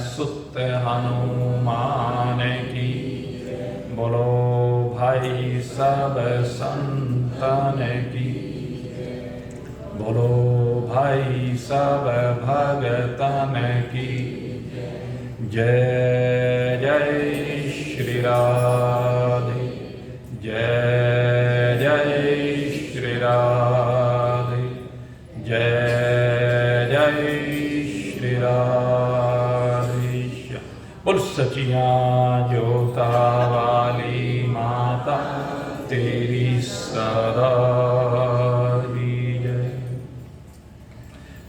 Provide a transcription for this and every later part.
सुत हनुमान की। बोलो भाई सब संतन की। बोलो भाई सब भगतन की। जय जय श्री राधे। जय जय श्री राधे। जय जय श्री राधे। बोल सचियां जोता वाली माता तेरी सदा ही जय।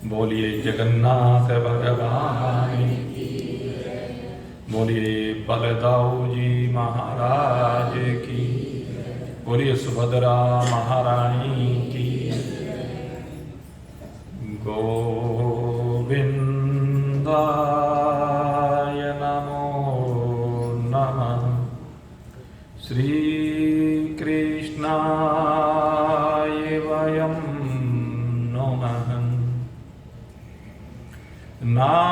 बोलिए जगन्नाथ भगवान की। बोलिए बलदाऊ जी महाराज की। बोलिए सुभद्रा महारानी की। गोविंदाय नमो नमः। श्री कृष्णाय वयं नमः। नारायणाय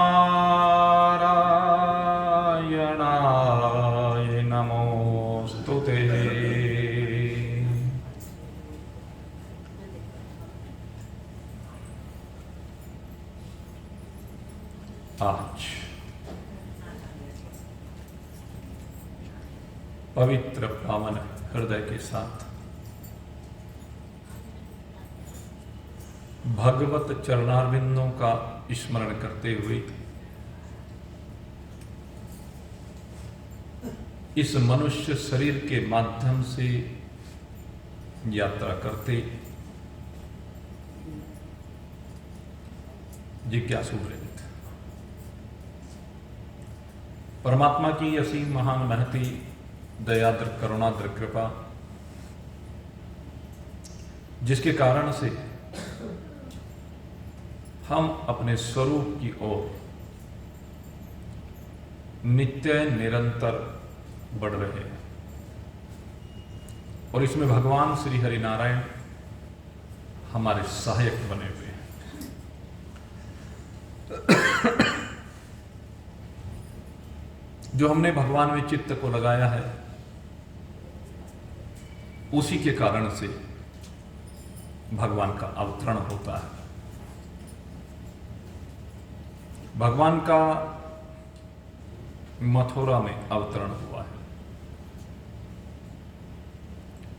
नमोस्तुते। आज पवित्र पावन हृदय के साथ भगवत चरणारविंदों का स्मरण करते हुए इस मनुष्य शरीर के माध्यम से यात्रा करते जिज्ञासु वृंद परमात्मा की असीम महान महती दयाद्र करुणाद्र कृपा, जिसके कारण से हम अपने स्वरूप की ओर नित्य निरंतर बढ़ रहे हैं और इसमें भगवान श्री हरिनारायण हमारे सहायक बने हुए हैं। जो हमने भगवान में चित्त को लगाया है उसी के कारण से भगवान का अवतरण होता है। भगवान का मथुरा में अवतरण हुआ है।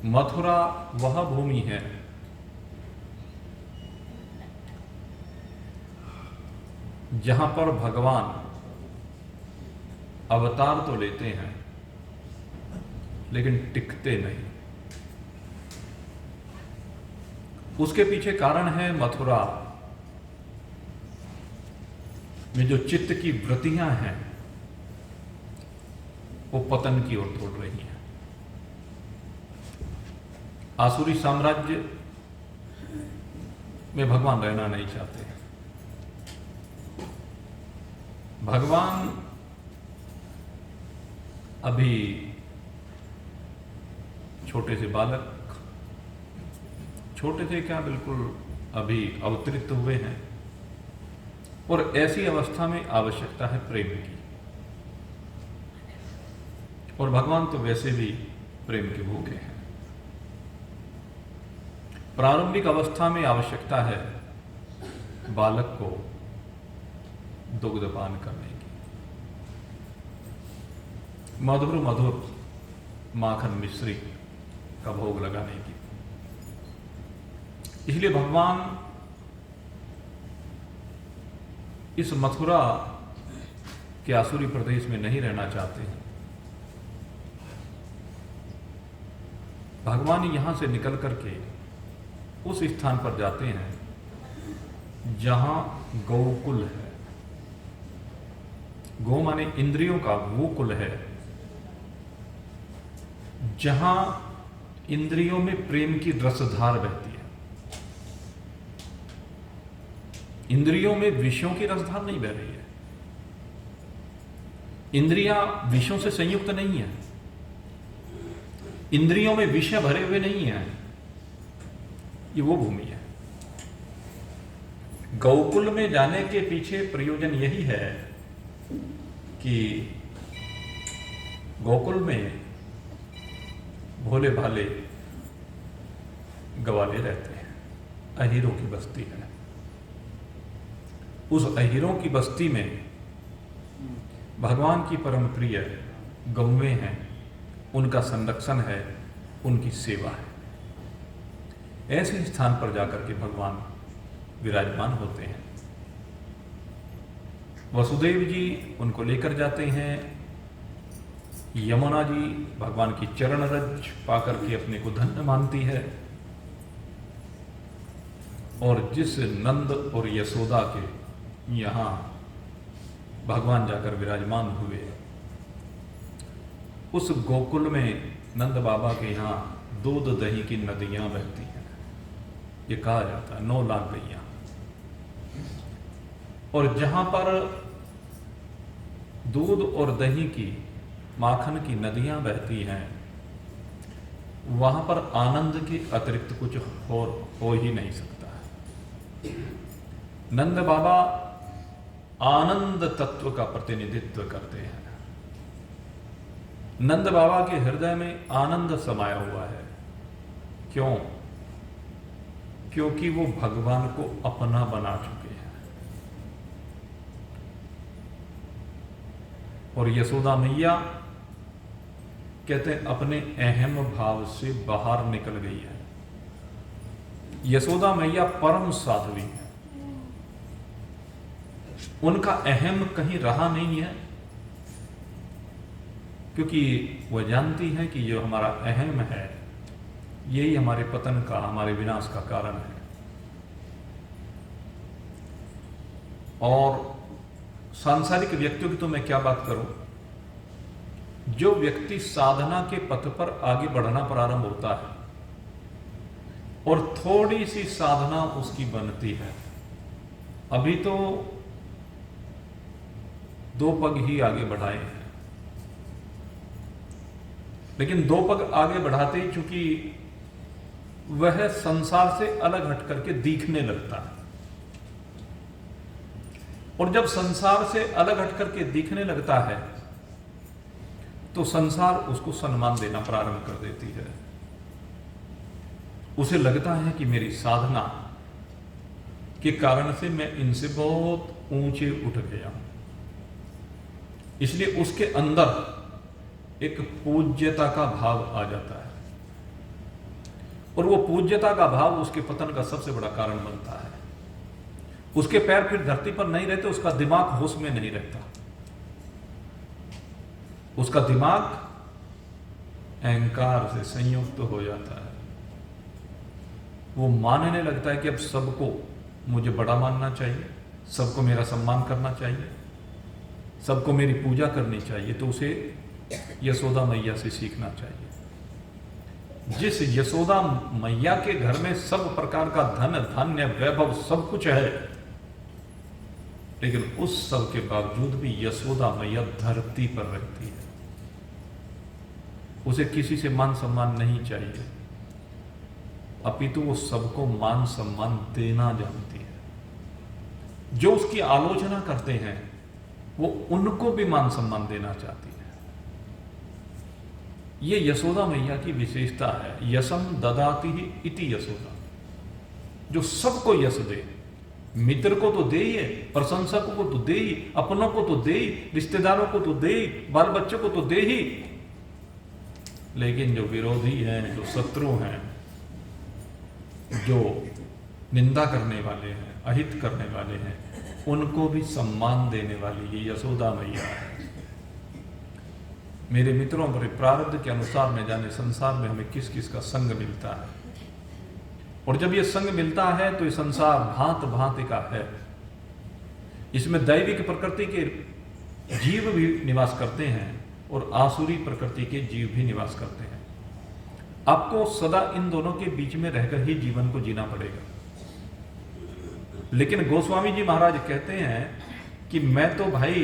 मथुरा वह भूमि है जहां पर भगवान अवतार तो लेते हैं लेकिन टिकते नहीं। उसके पीछे कारण है मथुरा में जो चित्त की वृत्तियां हैं वो पतन की ओर दौड़ रही हैं। आसुरी साम्राज्य में भगवान रहना नहीं चाहते। भगवान अभी छोटे से बालक, छोटे से क्या बिल्कुल अभी अवतरित हुए हैं और ऐसी अवस्था में आवश्यकता है प्रेम की। और भगवान तो वैसे भी प्रेम के भूखे हैं। प्रारंभिक अवस्था में आवश्यकता है बालक को दुग्धपान करने की, मधुर मधुर माखन मिश्री का भोग लगाने की। इसलिए भगवान इस मथुरा के आसुरी प्रदेश में नहीं रहना चाहते हैं। भगवान यहां से निकल करके उस स्थान पर जाते हैं जहां गौकुल है। गौ माने इंद्रियों का वो कुल है जहां इंद्रियों में प्रेम की रसधार बहती है। इंद्रियों में विषयों की रसधार नहीं बह रही है। इंद्रियां विषयों से संयुक्त नहीं है। इंद्रियों में विषय भरे हुए नहीं है। ये वो भूमि है। गौकुल में जाने के पीछे प्रयोजन यही है कि गोकुल में भोले भाले ग्वाले रहते हैं, अहीरों की बस्ती है। उस अहीरों की बस्ती में भगवान की परम प्रिय गौवें हैं, उनका संरक्षण है, उनकी सेवा है। ऐसे स्थान पर जाकर के भगवान विराजमान होते हैं। वसुदेव जी उनको लेकर जाते हैं। यमुना जी भगवान की चरण रज पाकर के अपने को धन्य मानती है। और जिस नंद और यशोदा के यहाँ भगवान जाकर विराजमान हुए, उस गोकुल में नंद बाबा के यहाँ दूध दही की नदियां बहती हैं। ये कहा जाता है 9 लाख गैया। और जहां पर दूध और दही की, माखन की नदियां बहती हैं, वहां पर आनंद के अतिरिक्त कुछ हो ही नहीं सकता है। नंद बाबा आनंद तत्व का प्रतिनिधित्व करते हैं। नंद बाबा के हृदय में आनंद समाया हुआ है। क्यों? क्योंकि वो भगवान को अपना बना चुके हैं। और यशोदा मैया कहते हैं अपने अहम भाव से बाहर निकल गई है। यशोदा मैया परम साध्वी है। उनका अहम कहीं रहा नहीं है, क्योंकि वह जानती है कि जो हमारा अहम है यही हमारे पतन का, हमारे विनाश का कारण है। और सांसारिक व्यक्तियों की तो मैं क्या बात करूं, जो व्यक्ति साधना के पथ पर आगे बढ़ना प्रारंभ होता है और थोड़ी सी साधना उसकी बनती है, अभी तो 2 पग ही आगे बढ़ाए हैं, लेकिन 2 पग आगे बढ़ाते ही चूंकि वह संसार से अलग हट करके दिखने लगता है। और जब संसार से अलग हट करके दिखने लगता है तो संसार उसको सम्मान देना प्रारंभ कर देती है। उसे लगता है कि मेरी साधना के कारण से मैं इनसे बहुत ऊंचे उठ गया हूं, इसलिए उसके अंदर एक पूज्यता का भाव आ जाता है। और वो पूज्यता का भाव उसके पतन का सबसे बड़ा कारण बनता है। उसके पैर फिर धरती पर नहीं रहते, उसका दिमाग होश में नहीं रहता। उसका दिमाग अहंकार से संयुक्त हो जाता है। वो मानने लगता है कि अब सबको मुझे बड़ा मानना चाहिए, सबको मेरा सम्मान करना चाहिए, सबको मेरी पूजा करनी चाहिए। तो उसे यशोदा मैया से सीखना चाहिए। जिस यशोदा मैया के घर में सब प्रकार का धन धान्य वैभव सब कुछ है, लेकिन उस सब के बावजूद भी यशोदा मैया धरती पर रहती है। उसे किसी से मान सम्मान नहीं चाहिए, अपितु वो सबको मान सम्मान देना जानती है। जो उसकी आलोचना करते हैं वो उनको भी मान सम्मान देना चाहती है। ये यशोदा मैया की विशेषता है। यशम ददाति ही इति यशोदा, जो सबको यश दे। मित्र को तो दे ही, प्रशंसकों को तो दे ही, अपनों को तो दे ही, रिश्तेदारों को तो दे ही, बाल बच्चों को तो दे ही, लेकिन जो विरोधी हैं, जो शत्रु हैं, जो निंदा करने वाले हैं, अहित करने वाले हैं, उनको भी सम्मान देने वाली ये यशोदा मैया है। मेरे मित्रों, पर प्रारब्ध के अनुसार न जाने संसार में हमें किस किस का संग मिलता है। और जब ये संग मिलता है तो ये संसार भांत भांति का है। इसमें दैविक प्रकृति के जीव भी निवास करते हैं और आसुरी प्रकृति के जीव भी निवास करते हैं। आपको सदा इन दोनों के बीच में रहकर ही जीवन को जीना पड़ेगा। लेकिन गोस्वामी जी महाराज कहते हैं कि मैं तो भाई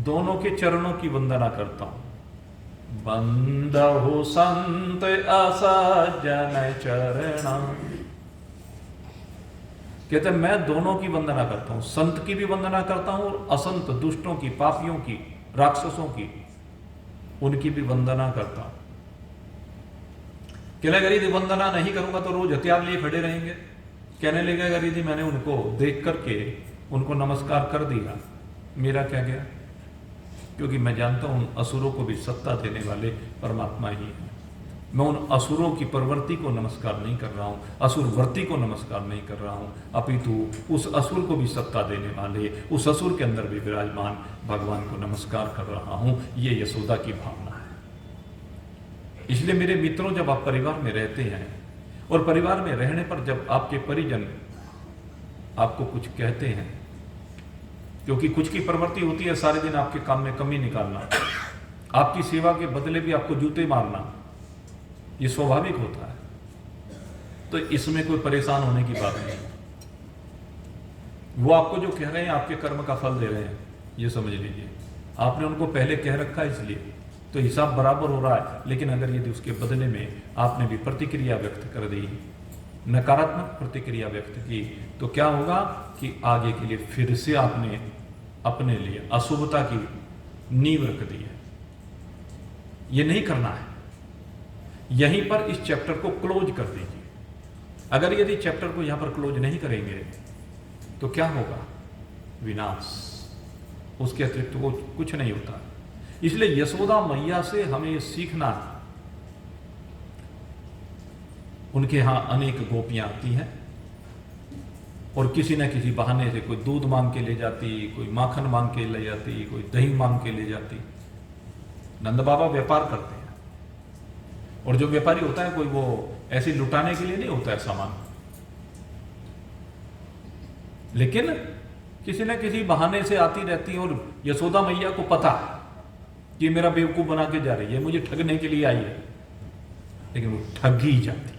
दोनों के चरणों की वंदना करता हूं। बंदहु संत असज्जन चरणा, कहते मैं दोनों की वंदना करता हूं, संत की भी वंदना करता हूं और असंत दुष्टों की, पापियों की, राक्षसों की, उनकी भी वंदना करता हूं। कहने लगा यदि वंदना नहीं करूंगा तो रोज हथियार लिए खड़े रहेंगे। कहने लगा यदि मैंने उनको देख करके उनको नमस्कार कर दिया, मेरा क्या गया? क्योंकि मैं जानता हूं असुरों को भी सत्ता देने वाले परमात्मा ही है। मैं उन असुरों की प्रवृत्ति को नमस्कार नहीं कर रहा हूं, असुरवृत्ति को नमस्कार नहीं कर रहा हूं, अपितु उस असुर को भी सत्ता देने वाले, उस असुर के अंदर भी विराजमान भगवान को नमस्कार कर रहा हूं। ये यशोदा की भावना है। इसलिए मेरे मित्रों, जब आप परिवार में रहते हैं और परिवार में रहने पर जब आपके परिजन आपको कुछ कहते हैं, क्योंकि कुछ की प्रवृत्ति होती है सारे दिन आपके काम में कमी निकालना, आपकी सेवा के बदले भी आपको जूते मारना, ये स्वाभाविक होता है। तो इसमें कोई परेशान होने की बात नहीं। वो आपको जो कह रहे हैं आपके कर्म का फल दे रहे हैं, ये समझ लीजिए। आपने उनको पहले कह रखा है, इसलिए तो हिसाब बराबर हो रहा है। लेकिन अगर यदि उसके बदले में आपने भी प्रतिक्रिया व्यक्त कर दी, नकारात्मक प्रतिक्रिया व्यक्त की, तो क्या होगा कि आगे के लिए फिर से आपने अपने लिए अशुभता की नींव रख दी है। ये नहीं करना है। यहीं पर इस चैप्टर को क्लोज कर दीजिए। अगर यदि चैप्टर को यहां पर क्लोज नहीं करेंगे तो क्या होगा? विनाश। उसके अतिरिक्त वो कुछ नहीं होता। इसलिए यशोदा मैया से हमें ये सीखना है। उनके यहां अनेक गोपियां आती हैं और किसी न किसी बहाने से कोई दूध मांग के ले जाती, कोई माखन मांग के ले जाती, कोई दही मांग के ले जाती। नंद बाबा व्यापार करते हैं, और जो व्यापारी होता है कोई वो ऐसे लुटाने के लिए नहीं होता है सामान, लेकिन किसी न किसी बहाने से आती रहती है। और यशोदा मैया को पता है कि मेरा बेवकूफ बना के जा रही है, मुझे ठगने के लिए आई है, लेकिन वो ठगी जाती है,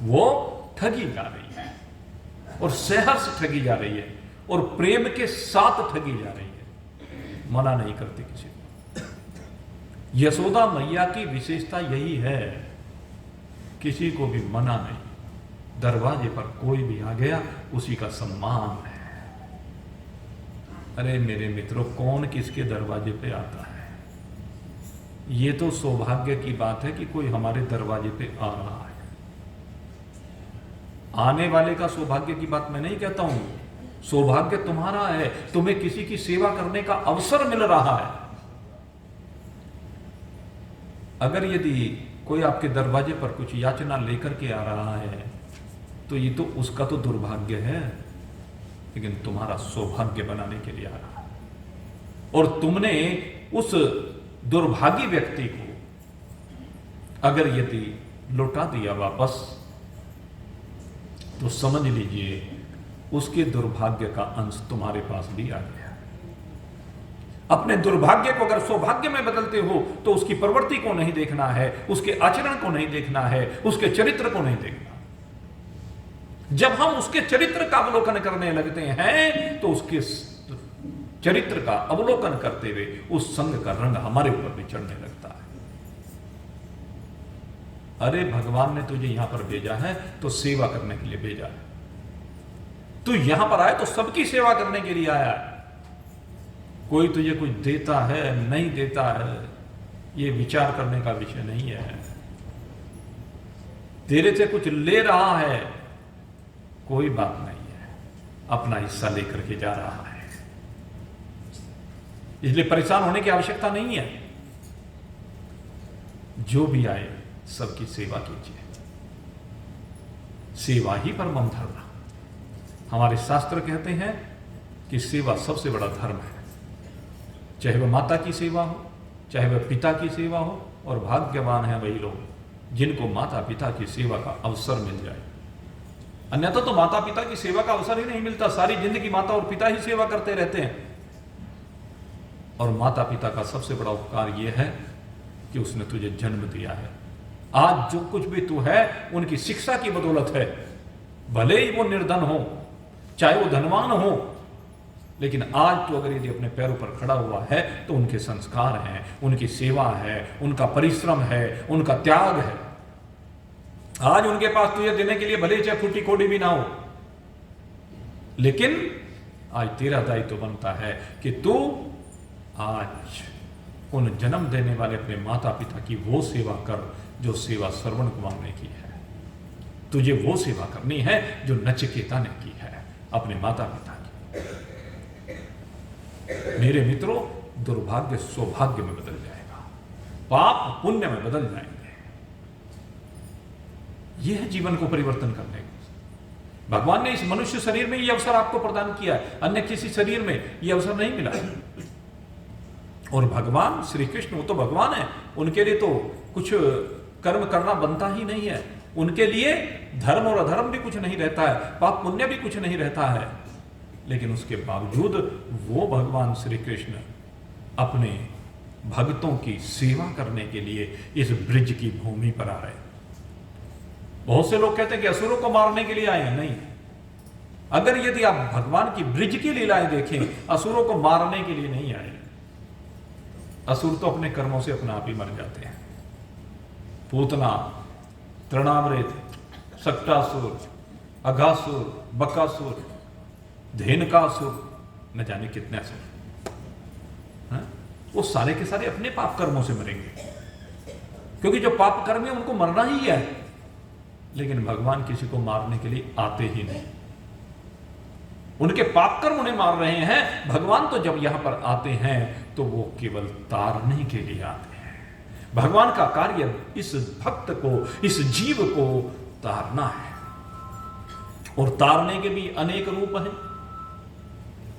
वो ठगी जा रही है और सहर्ष ठगी जा रही है और प्रेम के साथ ठगी जा रही है। मना नहीं करती किसी को। यशोदा मैया की विशेषता यही है, किसी को भी मना नहीं। दरवाजे पर कोई भी आ गया उसी का सम्मान है। अरे मेरे मित्रों, कौन किसके दरवाजे पे आता है? ये तो सौभाग्य की बात है कि कोई हमारे दरवाजे पे आ रहा है। आने वाले का सौभाग्य की बात मैं नहीं कहता हूं। सौभाग्य तुम्हारा है, तुम्हें किसी की सेवा करने का अवसर मिल रहा है। अगर यदि कोई आपके दरवाजे पर कुछ याचना लेकर के आ रहा है तो ये तो उसका तो दुर्भाग्य है, लेकिन तुम्हारा सौभाग्य बनाने के लिए आ रहा है। और तुमने उस दुर्भागी व्यक्ति को अगर यदि लौटा दिया वापस, तो समझ लीजिए उसके दुर्भाग्य का अंश तुम्हारे पास भी आ गया। अपने दुर्भाग्य को अगर सौभाग्य में बदलते हो तो उसकी प्रवृत्ति को नहीं देखना है, उसके आचरण को नहीं देखना है, उसके चरित्र को नहीं देखना। जब हम उसके चरित्र का अवलोकन करने लगते हैं तो उसके चरित्र का अवलोकन करते हुए उस संग का रंग हमारे ऊपर भी चढ़ने लगता है। अरे भगवान ने तुझे यहां पर भेजा है तो सेवा करने के लिए भेजा है। तू यहां पर आया तो सबकी सेवा करने के लिए आया है। कोई तुझे कुछ देता है नहीं देता है, ये विचार करने का विषय नहीं है। तेरे से कुछ ले रहा है, कोई बात नहीं है, अपना हिस्सा लेकर के जा रहा है। इसलिए परेशान होने की आवश्यकता नहीं है। जो भी आए सबकी सेवा कीजिए। सेवा ही परम धर्म। हमारे शास्त्र कहते हैं कि सेवा सबसे बड़ा धर्म है। चाहे वह माता की सेवा हो, चाहे वह पिता की सेवा हो, और भाग्यवान है वही लोग जिनको माता पिता की सेवा का अवसर मिल जाए। अन्यथा तो माता पिता की सेवा का अवसर ही नहीं मिलता। सारी जिंदगी माता और पिता ही सेवा करते रहते हैं। और माता पिता का सबसे बड़ा उपकार यह है कि उसने तुझे जन्म दिया है। आज जो कुछ भी तू है उनकी शिक्षा की बदौलत है। भले ही वो निर्धन हो, चाहे वो धनवान हो, लेकिन आज तो अगर यदि अपने पैरों पर खड़ा हुआ है तो उनके संस्कार हैं, उनकी सेवा है, उनका परिश्रम है, उनका त्याग है। आज उनके पास तुझे देने के लिए भले चाहे फूटी कोड़ी भी ना हो, लेकिन आज तेरा दायित्व बनता है कि तू आज उन जन्म देने वाले अपने माता पिता की वो सेवा कर जो सेवा श्रवण कुमार ने की है। तुझे वो सेवा करनी है जो नचिकेता ने की है अपने माता पिता की। मेरे मित्रों, दुर्भाग्य सौभाग्य में बदल जाएगा, पाप पुण्य में बदल जाएंगे। यह है जीवन को परिवर्तन करने का। भगवान ने इस मनुष्य शरीर में यह अवसर आपको प्रदान किया है, अन्य किसी शरीर में यह अवसर नहीं मिला है। और भगवान श्री कृष्ण, वो तो भगवान है, उनके लिए तो कुछ कर्म करना बनता ही नहीं है। उनके लिए धर्म और अधर्म भी कुछ नहीं रहता है, पाप पुण्य भी कुछ नहीं रहता है। लेकिन उसके बावजूद वो भगवान श्री कृष्ण अपने भक्तों की सेवा करने के लिए इस ब्रिज की भूमि पर आ रहे हैं। बहुत से लोग कहते हैं कि असुरों को मारने के लिए आए हैं। नहीं, अगर यदि आप भगवान की ब्रिज की लीलाएं देखें, असुरों को मारने के लिए नहीं आए। असुर तो अपने कर्मों से अपना आप ही मर जाते हैं। पूतना, तृणामृत, सक्टासुर, अघासुर, बकासुर, धेनुकासुर, न जाने कितने असुर, वो सारे के सारे अपने पाप कर्मों से मरेंगे, क्योंकि जो पाप कर्म है उनको मरना ही है। लेकिन भगवान किसी को मारने के लिए आते ही नहीं, उनके पाप कर्म उन्हें मार रहे हैं। भगवान तो जब यहां पर आते हैं तो वो केवल तारने के लिए आते हैं। भगवान का कार्य इस भक्त को, इस जीव को तारना है, और तारने के भी अनेक रूप हैं।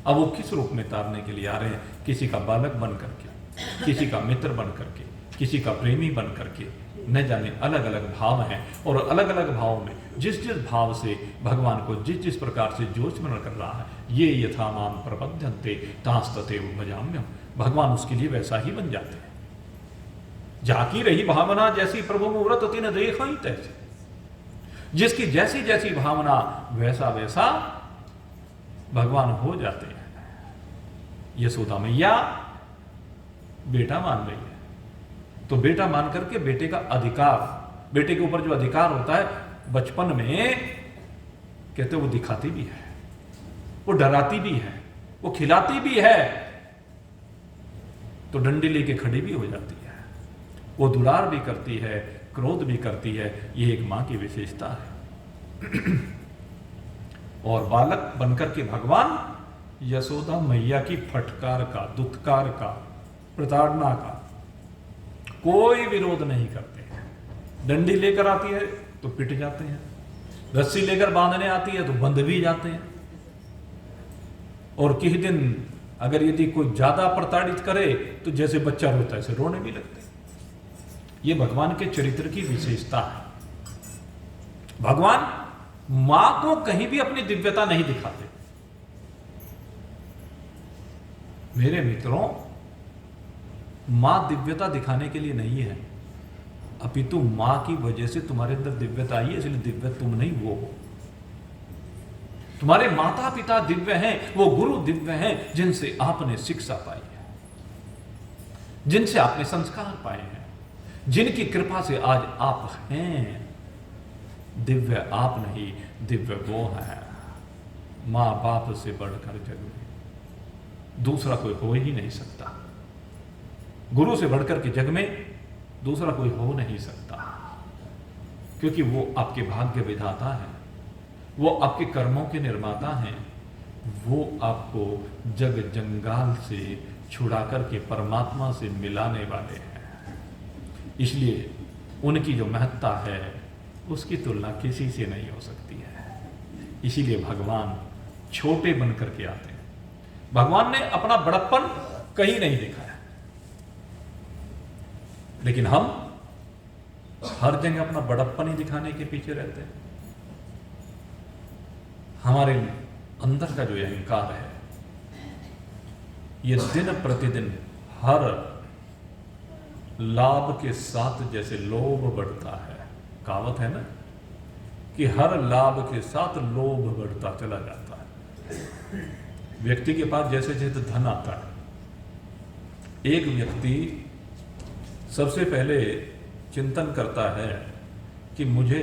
अब वो किस रूप में तारने के लिए आ रहे हैं? किसी का बालक बन करके, किसी का मित्र बन करके, किसी का प्रेमी बन करके, न जाने अलग अलग भाव हैं। और अलग अलग भाव में जिस जिस भाव से भगवान को जिस जिस प्रकार से जो स्मरण कर रहा है, ये यथा माम प्रपद्यन्ते तांस्ततेव भजाम्यहम्, भगवान उसके लिए वैसा ही बन जाते हैं। जाकी रही भावना जैसी प्रभु मुहूर्त तीन देखा ही तैसे, जिसकी जैसी जैसी भावना वैसा वैसा भगवान हो जाते हैं। यशोदा मैया बेटा मान रही है, तो बेटा मान करके बेटे का अधिकार, बेटे के ऊपर जो अधिकार होता है बचपन में, कहते वो दिखाती भी है, वो डराती भी है, वो खिलाती भी है, तो डंडी लेके खड़ी भी हो जाती है, वो दुलार भी करती है, क्रोध भी करती है। ये एक मां की विशेषता है। और बालक बनकर के भगवान यशोदा मैया की फटकार का, दुत्कार का, प्रताड़ना का कोई विरोध नहीं करते हैं। डंडी लेकर आती है तो पिट जाते हैं, रस्सी लेकर बांधने आती है तो बंध भी जाते हैं। और किसी दिन अगर यदि कोई ज्यादा प्रताड़ित करे तो जैसे बच्चा रोता है ऐसे रोने भी लगते हैं। ये भगवान के चरित्र की विशेषता है। भगवान मां को कहीं भी अपनी दिव्यता नहीं दिखाते। मेरे मित्रों, मां दिव्यता दिखाने के लिए नहीं है, अपितु मां की वजह से तुम्हारे अंदर दिव्यता आई है, इसलिए दिव्य तुम नहीं वो हो। तुम्हारे माता पिता दिव्य हैं, वो गुरु दिव्य हैं, जिनसे आपने शिक्षा पाई है, जिनसे आपने संस्कार पाए हैं, जिनकी कृपा से आज आप हैं। दिव्य आप नहीं, दिव्य वो है। मां बाप से बढ़कर जग में दूसरा कोई हो ही नहीं सकता। गुरु से बढ़कर के जग में दूसरा कोई हो नहीं सकता, क्योंकि वो आपके भाग्य विधाता है, वो आपके कर्मों के निर्माता हैं, वो आपको जग जंगाल से छुड़ा करके परमात्मा से मिलाने वाले हैं। इसलिए उनकी जो महत्ता है उसकी तुलना किसी से नहीं हो सकती है। इसीलिए भगवान छोटे बन करके आते हैं। भगवान ने अपना बड़प्पन कहीं नहीं देखा है, लेकिन हम हर जगह अपना बड़प्पन ही दिखाने के पीछे रहते हैं। हमारे अंदर का जो अहंकार है, ये दिन प्रतिदिन हर लाभ के साथ जैसे लोभ बढ़ता है। कहावत है ना कि हर लाभ के साथ लोभ बढ़ता चला जाता है। व्यक्ति के पास जैसे जैसे धन आता है, एक व्यक्ति सबसे पहले चिंतन करता है कि मुझे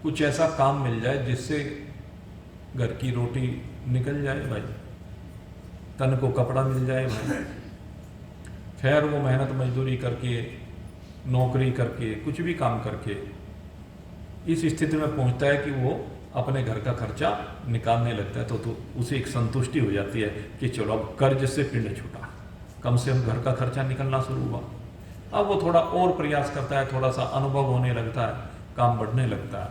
कुछ ऐसा काम मिल जाए जिससे घर की रोटी निकल जाए भाई, तन को कपड़ा मिल जाए भाई। खैर वो मेहनत मजदूरी करके, नौकरी करके, कुछ भी काम करके इस स्थिति में पहुंचता है कि वो अपने घर का खर्चा निकालने लगता है, तो उसे एक संतुष्टि हो जाती है कि चलो अब कर्ज से पिंड छूटा, कम से कम घर का खर्चा निकलना शुरू हुआ। अब वो थोड़ा और प्रयास करता है, थोड़ा सा अनुभव होने लगता है, काम बढ़ने लगता है।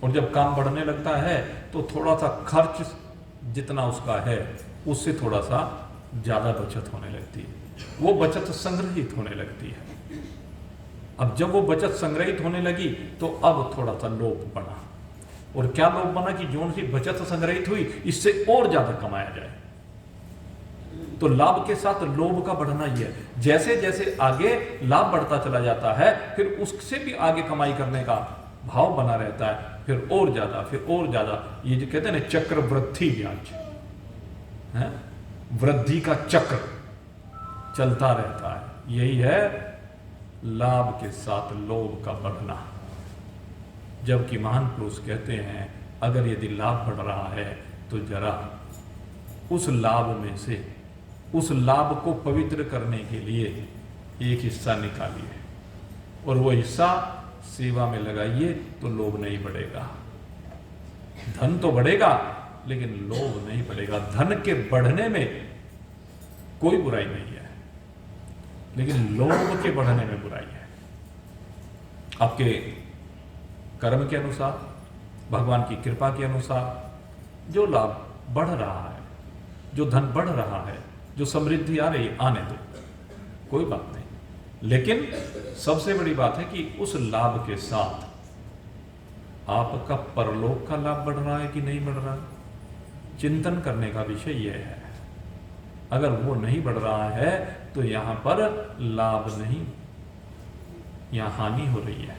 और जब काम बढ़ने लगता है तो थोड़ा सा खर्च जितना उसका है उससे थोड़ा सा ज़्यादा बचत होने लगती है, वो बचत संग्रहित होने लगती है। अब जब वो बचत संग्रहित होने लगी तो अब थोड़ा सा लोभ बना। और क्या लोभ बना कि जो सी बचत संग्रहित हुई इससे और ज्यादा कमाया जाए। तो लाभ के साथ लोभ का बढ़ना ही है। जैसे जैसे आगे लाभ बढ़ता चला जाता है फिर उससे भी आगे कमाई करने का भाव बना रहता है, फिर और ज्यादा, फिर और ज्यादा। ये जो कहते हैं ना चक्रवृद्धि ब्याज है, वृद्धि का चक्र चलता रहता है। यही है लाभ के साथ लोभ का बढ़ना। जबकि महान पुरुष कहते हैं अगर यदि लाभ बढ़ रहा है तो जरा उस लाभ में से उस लाभ को पवित्र करने के लिए एक हिस्सा निकालिए और वो हिस्सा सेवा में लगाइए, तो लोभ नहीं बढ़ेगा। धन तो बढ़ेगा लेकिन लोभ नहीं बढ़ेगा। धन के बढ़ने में कोई बुराई नहीं है, लेकिन लोभ के बढ़ने में बुराई है। आपके कर्म के अनुसार, भगवान की कृपा के अनुसार जो लाभ बढ़ रहा है, जो धन बढ़ रहा है, जो समृद्धि आ रही, आने दो, कोई बात नहीं। लेकिन सबसे बड़ी बात है कि उस लाभ के साथ आपका परलोक का लाभ बढ़ रहा है कि नहीं बढ़ रहा है, चिंतन करने का विषय यह है। अगर वो नहीं बढ़ रहा है तो यहां पर लाभ नहीं, यहां हानि हो रही है।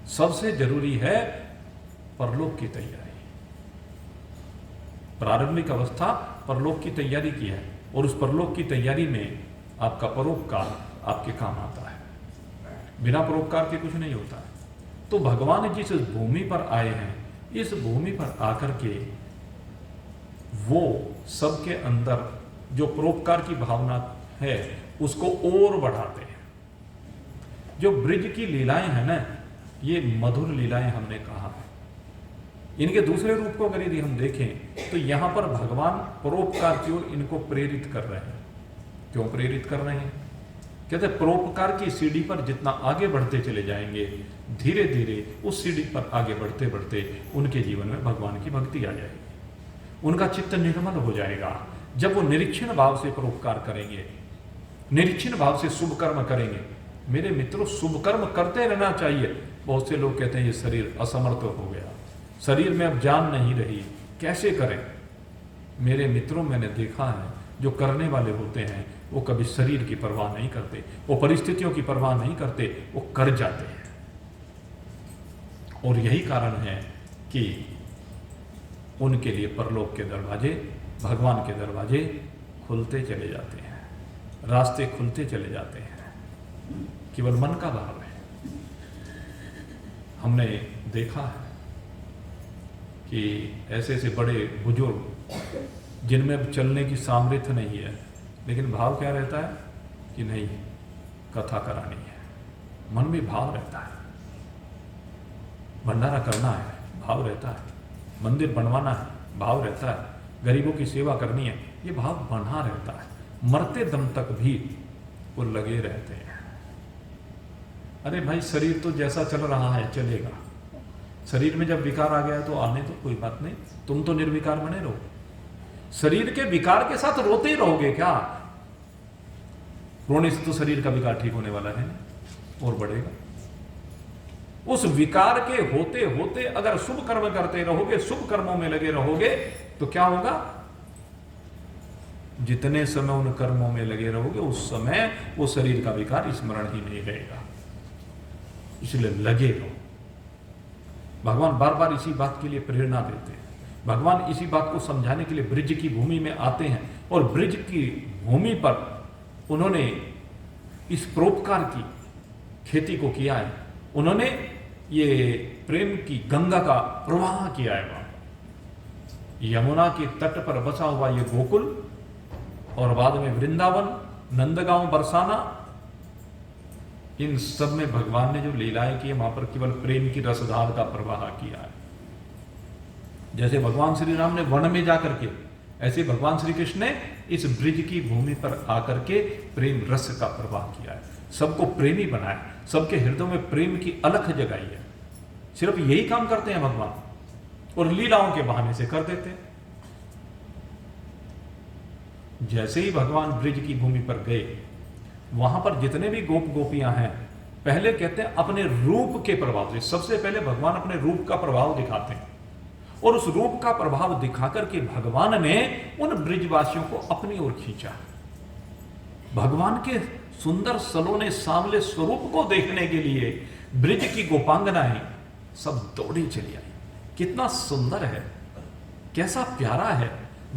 सबसे जरूरी है परलोक की तैयारी। प्रारंभिक अवस्था परलोक की तैयारी की है और उस परलोक की तैयारी में आपका परोपकार आपके काम आता है। बिना परोपकार के कुछ नहीं होता है। तो भगवान जिस भूमि पर आए हैं, इस भूमि पर आकर के वो सबके अंदर जो परोपकार की भावना है उसको और बढ़ाते हैं। जो ब्रिज की लीलाएं हैं ना, ये मधुर लीलाएं हमने कहा है। इनके दूसरे रूप को अगर यदि हम देखें तो यहां पर भगवान परोपकार की ओर इनको प्रेरित कर रहे हैं। क्यों प्रेरित कर रहे हैं? कहते हैं परोपकार की सीढ़ी पर जितना आगे बढ़ते चले जाएंगे, धीरे धीरे उस सीढ़ी पर आगे बढ़ते बढ़ते उनके जीवन में भगवान की भक्ति आ जाएगी, उनका चित्त निर्मल हो जाएगा। जब वो निरीक्षण भाव से परोपकार करेंगे, निरीक्षण भाव से शुभ कर्म करेंगे। मेरे मित्रों, शुभ कर्म करते रहना चाहिए। बहुत से लोग कहते हैं ये शरीर असमर्थ हो गया, शरीर में अब जान नहीं रही, कैसे करें? मेरे मित्रों, मैंने देखा है जो करने वाले होते हैं वो कभी शरीर की परवाह नहीं करते, वो परिस्थितियों की परवाह नहीं करते, वो कर जाते हैं। और यही कारण है कि उनके लिए परलोक के दरवाजे, भगवान के दरवाजे खुलते चले जाते हैं, रास्ते खुलते चले जाते हैं। केवल मन का भाव है। हमने देखा है कि ऐसे ऐसे बड़े बुजुर्ग जिनमें अब चलने की सामर्थ्य नहीं है, लेकिन भाव क्या रहता है कि नहीं, कथा करानी है। मन में भाव रहता है, भंडारा करना है, भाव रहता है, मंदिर बनवाना है, भाव रहता है, गरीबों की सेवा करनी है, ये भाव बना रहता है। मरते दम तक भी वो लगे रहते हैं। अरे भाई, शरीर तो जैसा चल रहा है चलेगा, शरीर में जब विकार आ गया तो आने तो कोई बात नहीं, तुम तो निर्विकार बने रहो। शरीर के विकार के साथ रोते ही रहोगे क्या? रोने से तो शरीर का विकार ठीक होने वाला है और बढ़ेगा। उस विकार के होते होते अगर शुभ कर्म करते रहोगे, शुभ कर्मों में लगे रहोगे, तो क्या होगा? जितने समय उन कर्मों में लगे रहोगे उस समय वो शरीर का विकार स्मरण ही नहीं रहेगा। इसलिए लगे रहो। भगवान बार बार इसी बात के लिए प्रेरणा देते हैं। भगवान इसी बात को समझाने के लिए ब्रिज की भूमि में आते हैं और ब्रिज की भूमि पर उन्होंने इस परोपकार की खेती को किया है। उन्होंने ये प्रेम की गंगा का प्रवाह किया है वहां। यमुना के तट पर बसा हुआ ये गोकुल, और बाद में वृंदावन, नंदगांव, बरसाना, इन सब में भगवान ने जो लीलाएं की, वहां पर केवल प्रेम की रसधार का प्रवाह किया है। जैसे भगवान श्री राम ने वन में जाकर के, ऐसे भगवान श्री कृष्ण ने इस ब्रिज की भूमि पर आकर के प्रेम रस का प्रवाह किया है, सबको प्रेमी बनाया, सबके हृदयों में प्रेम की अलख जगाई है। सिर्फ यही काम करते हैं भगवान, और लीलाओं के बहाने से कर देते हैं। जैसे ही भगवान ब्रिज की भूमि पर गए, वहां पर जितने भी गोप गोपियां हैं, पहले कहते हैं अपने रूप के प्रभाव से, सबसे पहले भगवान अपने रूप का प्रभाव दिखाते हैं, और उस रूप का प्रभाव दिखाकर के भगवान ने उन ब्रिजवासियों को अपनी ओर खींचा। भगवान के सुंदर सलोने सांवले स्वरूप को देखने के लिए ब्रिज की गोपांगनाएं सब दौड़ी चली आई। कितना सुंदर है, कैसा प्यारा है,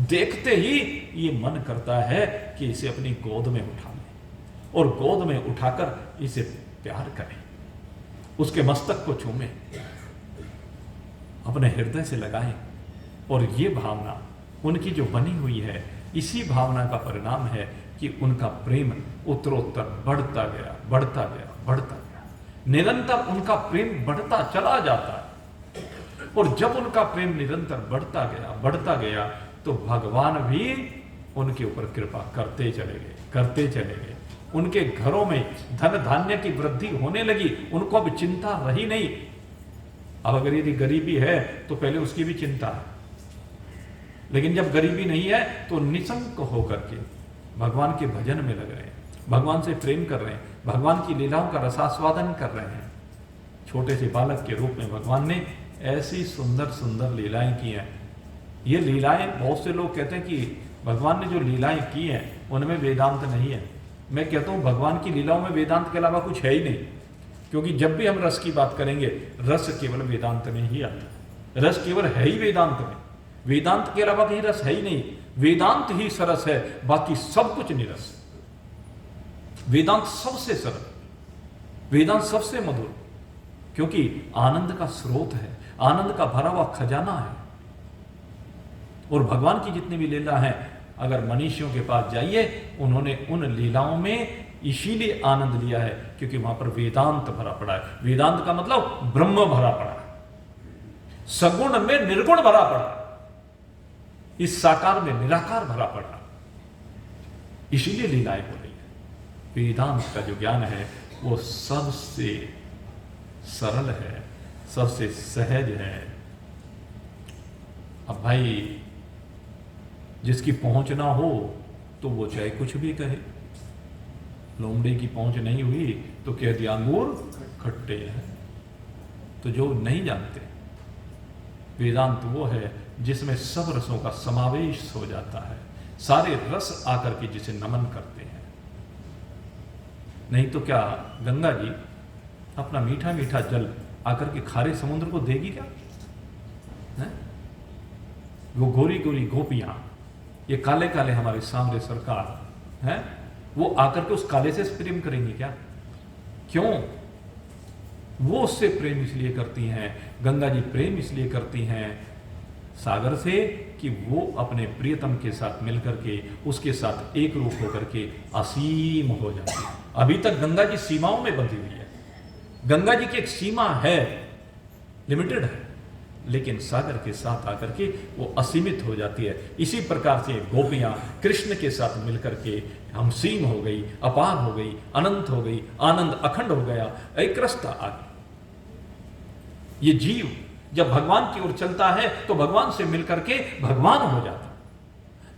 देखते ही ये मन करता है कि इसे अपनी गोद में उठा लें, और गोद में उठाकर इसे प्यार करें, उसके मस्तक को चूमें, अपने हृदय से लगाएं। और ये भावना उनकी जो बनी हुई है, इसी भावना का परिणाम है कि उनका प्रेम उत्तरोत्तर बढ़ता गया, बढ़ता गया, बढ़ता गया। निरंतर उनका प्रेम बढ़ता चला जाता है, और जब उनका प्रेम निरंतर बढ़ता गया तो भगवान भी उनके ऊपर कृपा करते चले गए, करते चले गए। उनके घरों में धन धान्य की वृद्धि होने लगी, उनको अब चिंता रही नहीं। अब अगर यदि गरीबी है तो पहले उसकी भी चिंता है, लेकिन जब गरीबी नहीं है तो निशंक होकर के भगवान के भजन में लग रहे हैं, भगवान से प्रेम कर रहे हैं, भगवान की लीलाओं का रसास्वादन कर रहे हैं। छोटे से बालक के रूप में भगवान ने ऐसी सुंदर सुंदर लीलाएं की हैं। ये लीलाएं, बहुत से लोग कहते हैं कि भगवान ने जो लीलाएं की हैं उनमें वेदांत नहीं है। मैं कहता हूं भगवान की लीलाओं में वेदांत के अलावा कुछ है ही नहीं, क्योंकि जब भी हम रस की बात करेंगे, रस केवल वेदांत में ही आता है। रस केवल है ही वेदांत में, वेदांत के अलावा कहीं रस है ही नहीं। वेदांत ही सरस है, बाकी सब कुछ निरस। वेदांत सबसे सरल, वेदांत सबसे मधुर, क्योंकि आनंद का स्रोत है, आनंद का भरा हुआ खजाना है। और भगवान की जितनी भी लीला है, अगर मनीषियों के पास जाइए, उन्होंने उन लीलाओं में इसीलिए आनंद लिया है क्योंकि वहां पर वेदांत भरा पड़ा है। वेदांत का मतलब ब्रह्म भरा पड़ा है, सगुण में निर्गुण भरा पड़ा है, इस साकार में निराकार भरा पड़ा, इसीलिए लीलाएं हो रही है। वेदांत का जो ज्ञान है वो सबसे सरल है, सबसे सहज है। अब भाई जिसकी पहुंच ना हो तो वो चाहे कुछ भी कहे। लोमड़ी की पहुंच नहीं हुई तो कह दिया अंगूर खट्टे हैं। तो जो नहीं जानते, वेदांत वो है जिसमें सब रसों का समावेश हो जाता है, सारे रस आकर के जिसे नमन करते हैं। नहीं तो क्या गंगा जी अपना मीठा मीठा जल आकर के खारे समुद्र को देगी क्या? है? वो गोरी गोरी गोपियां, ये काले काले हमारे सामने सरकार हैं, वो आकर के उस काले से प्रेम करेंगी क्या? क्यों? वो उससे प्रेम इसलिए करती हैं, गंगा जी प्रेम इसलिए करती हैं सागर से कि वो अपने प्रियतम के साथ मिलकर के उसके साथ एक रूप होकर के असीम हो जाती है। अभी तक गंगा जी सीमाओं में बंधी हुई है, गंगा जी की एक सीमा है, लिमिटेड है, लेकिन सागर के साथ आकर के वो असीमित हो जाती है। इसी प्रकार से गोपियां कृष्ण के साथ मिलकर के हम सीम हो गई, अपार हो गई, अनंत हो गई, आनंद अखंड हो गया, एक रस्ता आ गया। ये जीव जब भगवान की ओर चलता है तो भगवान से मिलकर के भगवान हो जाता है।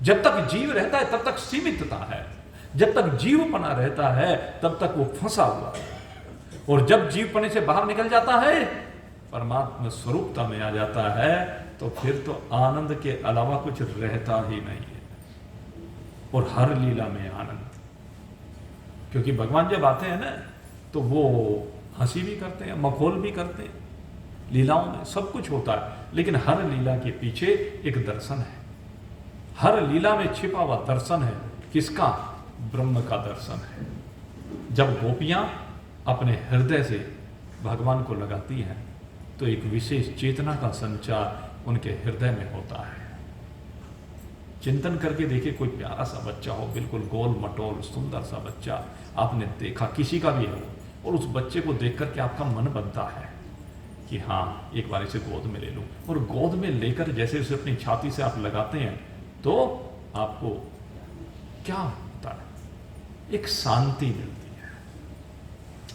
जब तक जीव रहता है तब तक सीमितता है, जब तक जीवपना रहता है तब तक वो फंसा हुआ है, और जब जीवपने से बाहर निकल जाता है, परमात्मा स्वरूपता में आ जाता है, तो फिर तो आनंद के अलावा कुछ रहता ही नहीं है। और हर लीला में आनंद, क्योंकि भगवान जब आते हैं ना तो वो हंसी भी करते हैं, मखौल भी करते हैं, लीलाओं में सब कुछ होता है, लेकिन हर लीला के पीछे एक दर्शन है। हर लीला में छिपा हुआ दर्शन है, किसका? ब्रह्म का दर्शन है। जब गोपियां अपने हृदय से भगवान को लगाती हैं तो एक विशेष चेतना का संचार उनके हृदय में होता है। चिंतन करके देखिए, कोई प्यारा सा बच्चा हो, बिल्कुल गोल मटोल सुंदर सा बच्चा आपने देखा, किसी का भी हो, और उस बच्चे को देख करके आपका मन बनता है कि हाँ एक बार इसे गोद में ले लूं, और गोद में लेकर जैसे उसे अपनी छाती से आप लगाते हैं तो आपको क्या होता है, एक शांति मिलती है,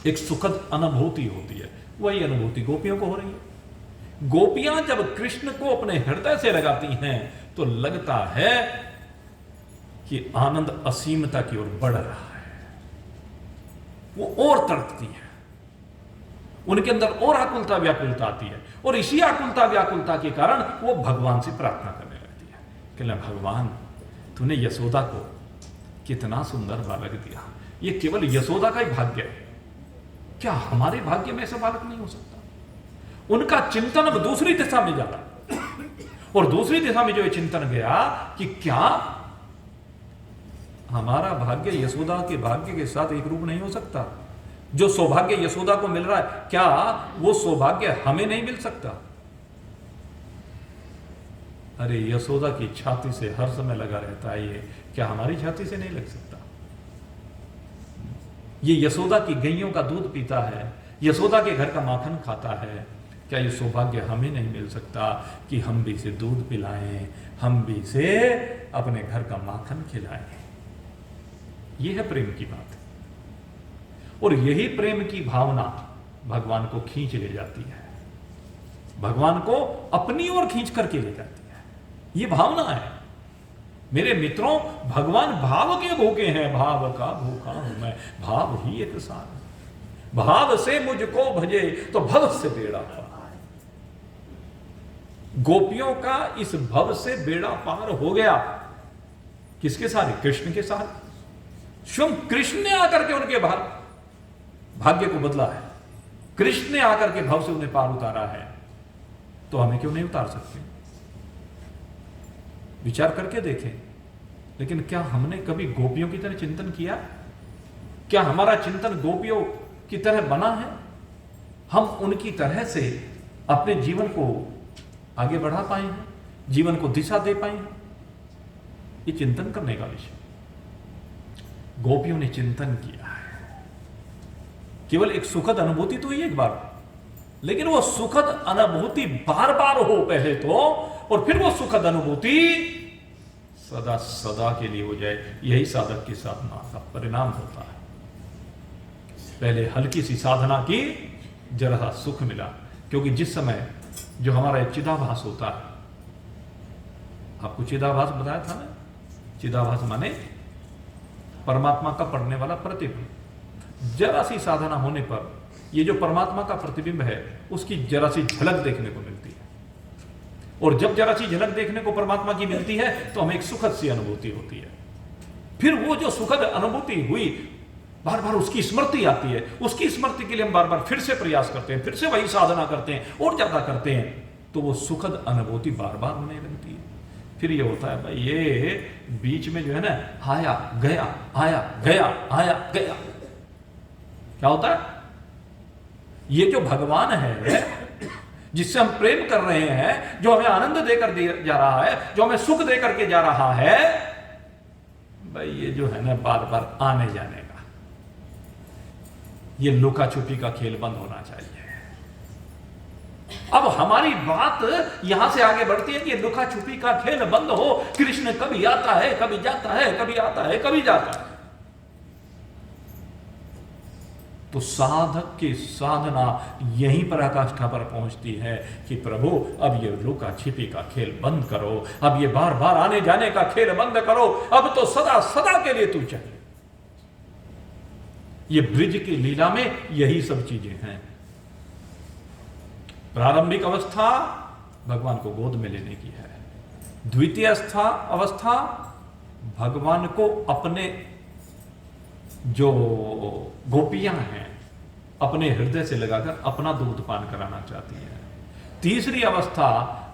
एक सुखद अनुभूति होती है। वही अनुभूति गोपियों को हो रही है। गोपियां जब कृष्ण को अपने हृदय से लगाती हैं तो लगता है कि आनंद असीमता की ओर बढ़ रहा है, वो और तड़पती है, उनके अंदर और आकुलता व्याकुलता आती है, और इसी आकुलता व्याकुलता के कारण वो भगवान से प्रार्थना करने लगती है कि भगवान तूने यशोदा को कितना सुंदर बालक दिया, ये केवल यशोदा का ही भाग्य है, क्या हमारे भाग्य में ऐसा बालक नहीं हो सकता? उनका चिंतन अब दूसरी दिशा में जाता, और दूसरी दिशा में जो ये चिंतन गया कि क्या हमारा भाग्य यशोदा के भाग्य के साथ एक रूप नहीं हो सकता? जो सौभाग्य यशोदा को मिल रहा है, क्या वो सौभाग्य हमें नहीं मिल सकता? अरे यशोदा की छाती से हर समय लगा रहता है ये, क्या हमारी छाती से नहीं लग सकता? ये यशोदा की गैयों का दूध पीता है, यशोदा के घर का माखन खाता है, क्या ये सौभाग्य हमें नहीं मिल सकता कि हम भी इसे दूध पिलाएं, हम भी इसे अपने घर का माखन खिलाएं? ये है प्रेम की बात, और यही प्रेम की भावना भगवान को खींच ले जाती है, भगवान को अपनी ओर खींच करके ले जाती है। ये भावना है मेरे मित्रों, भगवान भाव के भूखे हैं, भाव का भूखा हूं मैं, भाव ही एक सार, भाव से मुझको भजे तो भव से बेड़ा पार। गोपियों का इस भव से बेड़ा पार हो गया, किसके साथ? कृष्ण के साथ। स्वयं कृष्ण ने आकर के उनके भाग्य को बदला है, कृष्ण ने आकर के भव से उन्हें पार उतारा है, तो हमें क्यों नहीं उतार सकते? विचार करके देखें। लेकिन क्या हमने कभी गोपियों की तरह चिंतन किया? क्या हमारा चिंतन गोपियों की तरह बना है? हम उनकी तरह से अपने जीवन को आगे बढ़ा पाए हैं, जीवन को दिशा दे पाए हैं? ये चिंतन करने का विषय। गोपियों ने चिंतन किया है, केवल एक सुखद अनुभूति तो हुई एक बार, लेकिन वो सुखद अनुभूति बार बार हो पहले तो, और फिर वो सुखद अनुभूति सदा सदा के लिए हो जाए, यही साधक की साधना का परिणाम होता है। पहले हल्की सी साधना की, जरा सुख मिला, क्योंकि जिस समय जो हमारा चिदाभास होता है, आपको चिदाभास बताया था ना, चिदाभास माने परमात्मा का पढ़ने वाला प्रतिबिंब। जरा सी साधना होने पर ये जो परमात्मा का प्रतिबिंब है उसकी जरा सी झलक देखने को मिलती है, और जब जरा सी झलक देखने को परमात्मा की मिलती है तो हमें एक सुखद सी अनुभूति होती है। फिर वो जो सुखद अनुभूति हुई, बार बार उसकी स्मृति आती है, उसकी स्मृति के लिए हम बार बार फिर से प्रयास करते हैं, फिर से वही साधना करते हैं और ज्यादा करते हैं, तो वो सुखद अनुभूति बार बार होने लगती है। फिर ये होता है भाई, ये बीच में जो है ना, आया गया आया गया आया गया, क्या होता है? ये जो भगवान है जिससे हम प्रेम कर रहे हैं, जो हमें आनंद देकर जा रहा है, जो हमें सुख देकर के जा रहा है, भाई ये जो है ना बार बार आने जाने का, ये लुका छुपी का खेल बंद होना चाहिए। अब हमारी बात यहां से आगे बढ़ती है कि ये लुका छुपी का खेल बंद हो। कृष्ण कभी आता है, कभी जाता है, कभी आता है, कभी जाता है। तो साधक की साधना यहीं पराकाष्ठा पर पहुंचती है कि प्रभु अब ये लुका छिपी का खेल बंद करो, अब ये बार बार आने जाने का खेल बंद करो, अब तो सदा सदा के लिए तू चले। ये ब्रिज की लीला में यही सब चीजें हैं। प्रारंभिक अवस्था भगवान को गोद में लेने की है, द्वितीय अवस्था भगवान को अपने जो गोपियां हैं अपने हृदय से लगाकर अपना दूध पान कराना चाहती हैं। तीसरी अवस्था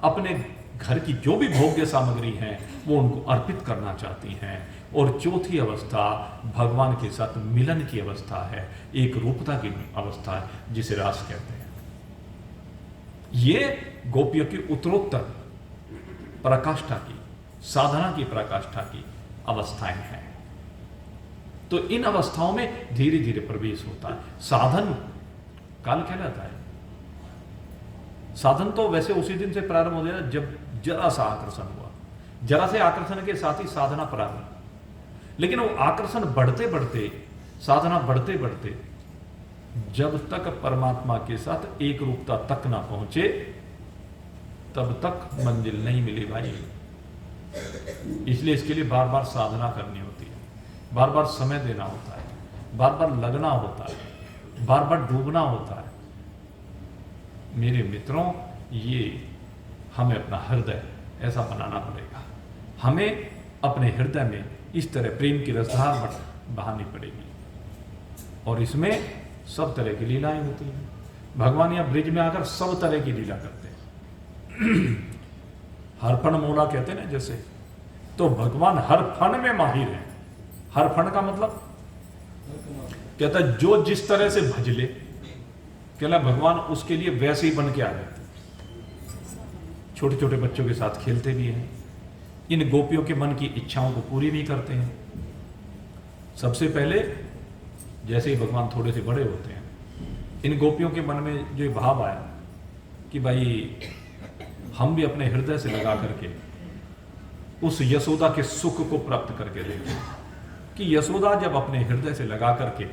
अपने घर की जो भी भोग्य सामग्री है वो उनको अर्पित करना चाहती हैं। और चौथी अवस्था भगवान के साथ मिलन की अवस्था है, एक रूपता की अवस्था है जिसे रास कहते हैं। ये गोपियों की उत्तरोत्तर पराकाष्ठा की साधना की पराकाष्ठा की अवस्थाएं हैं। तो इन अवस्थाओं में धीरे धीरे प्रवेश होता है। साधन काल कहलाता है। साधन तो वैसे उसी दिन से प्रारंभ हो गया जब जरा सा आकर्षण हुआ, जरा से आकर्षण के साथ ही साधना प्रारंभ। लेकिन वो आकर्षण बढ़ते बढ़ते, साधना बढ़ते बढ़ते, जब तक परमात्मा के साथ एक रूपता तक ना पहुंचे तब तक मंजिल नहीं मिली भाई। इसलिए इसके लिए बार बार साधना करनी होती है, बार बार समय देना होता है, बार बार लगना होता है, बार बार डूबना होता है। मेरे मित्रों, ये हमें अपना हृदय ऐसा बनाना पड़ेगा। हमें अपने हृदय में इस तरह प्रेम की रसधार बहानी पड़ेगी। और इसमें सब तरह की लीलाएं होती हैं। भगवान यहाँ ब्रिज में आकर सब तरह की लीला करते हैं। हर फण मोला कहते हैं ना जैसे, तो भगवान हर फण में माहिर है। हर फण का मतलब कहता है जो जिस तरह से भज ले, कहला भगवान उसके लिए वैसे ही बन के आ जाते। छोटे छोटे बच्चों के साथ खेलते भी हैं, इन गोपियों के मन की इच्छाओं को पूरी भी करते हैं। सबसे पहले जैसे ही भगवान थोड़े से बड़े होते हैं, इन गोपियों के मन में जो भाव आया कि भाई हम भी अपने हृदय से लगा करके उस यशोदा के सुख को प्राप्त करके देखें। कि यशोदा जब अपने हृदय से लगा करके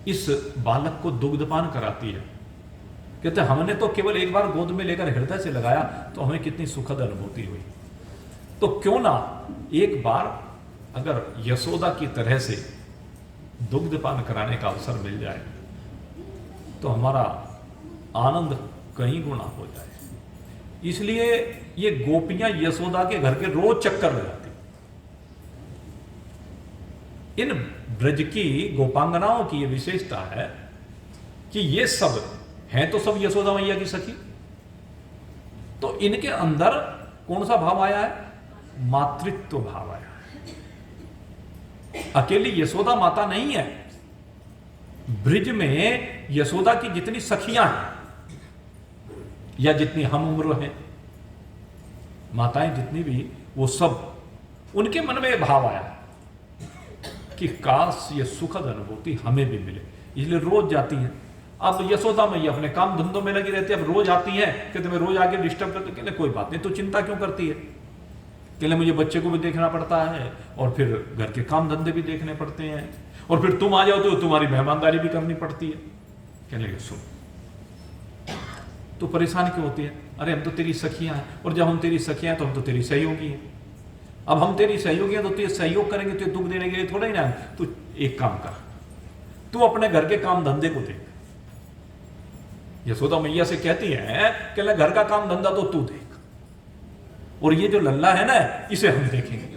इस बालक को दुग्धपान कराती है, कहते हमने तो केवल एक बार गोद में लेकर हृदय से लगाया तो हमें कितनी सुखद अनुभूति हुई। तो क्यों ना एक बार अगर यशोदा की तरह से दुग्धपान कराने का अवसर मिल जाए तो हमारा आनंद कई गुना हो जाए। इसलिए ये गोपियां यशोदा के घर के रोज चक्कर लगाती। इन ब्रज की गोपांगनाओं की ये विशेषता है कि ये सब हैं तो सब यशोदा मैया की सखी। तो इनके अंदर कौन सा भाव आया है? मातृत्व भाव आया है। अकेली यशोदा माता नहीं है। ब्रिज में यशोदा की जितनी सखियां हैं या जितनी हम उम्र हैं, माताएं जितनी भी, वो सब उनके मन में भाव आया कि काश ये सुखद अनुभूति हमें भी मिले। इसलिए रोज जाती हैं। अब यशोदा मैया अपने काम धंधों में लगी रहती है, अब रोज आती है कि तुम्हें रोज आके डिस्टर्ब करते, कहले कोई बात नहीं, तो चिंता क्यों करती है? कहले मुझे बच्चे को भी देखना पड़ता है और फिर घर के काम धंधे भी देखने पड़ते हैं, और फिर तुम आ जाओ तो तुम्हारी मेहमानदारी भी करनी पड़ती है। कहने सुन, तो परेशान क्यों होती है? अरे हम तो तेरी सखियां हैं, और जब हम तेरी सखियां हैं तो हम तो तेरी सहयोगी हैं। अब हम तेरी सहयोगी हैं तो तुझे सहयोग करेंगे, तुझे दुख देने के लिए थोड़ा ही ना। तू एक काम कर, तू अपने घर के काम धंधे को देख। यशोदा मैया से कहती है कि घर का काम धंधा तो तू देख, और ये जो लल्ला है ना इसे हम देखेंगे।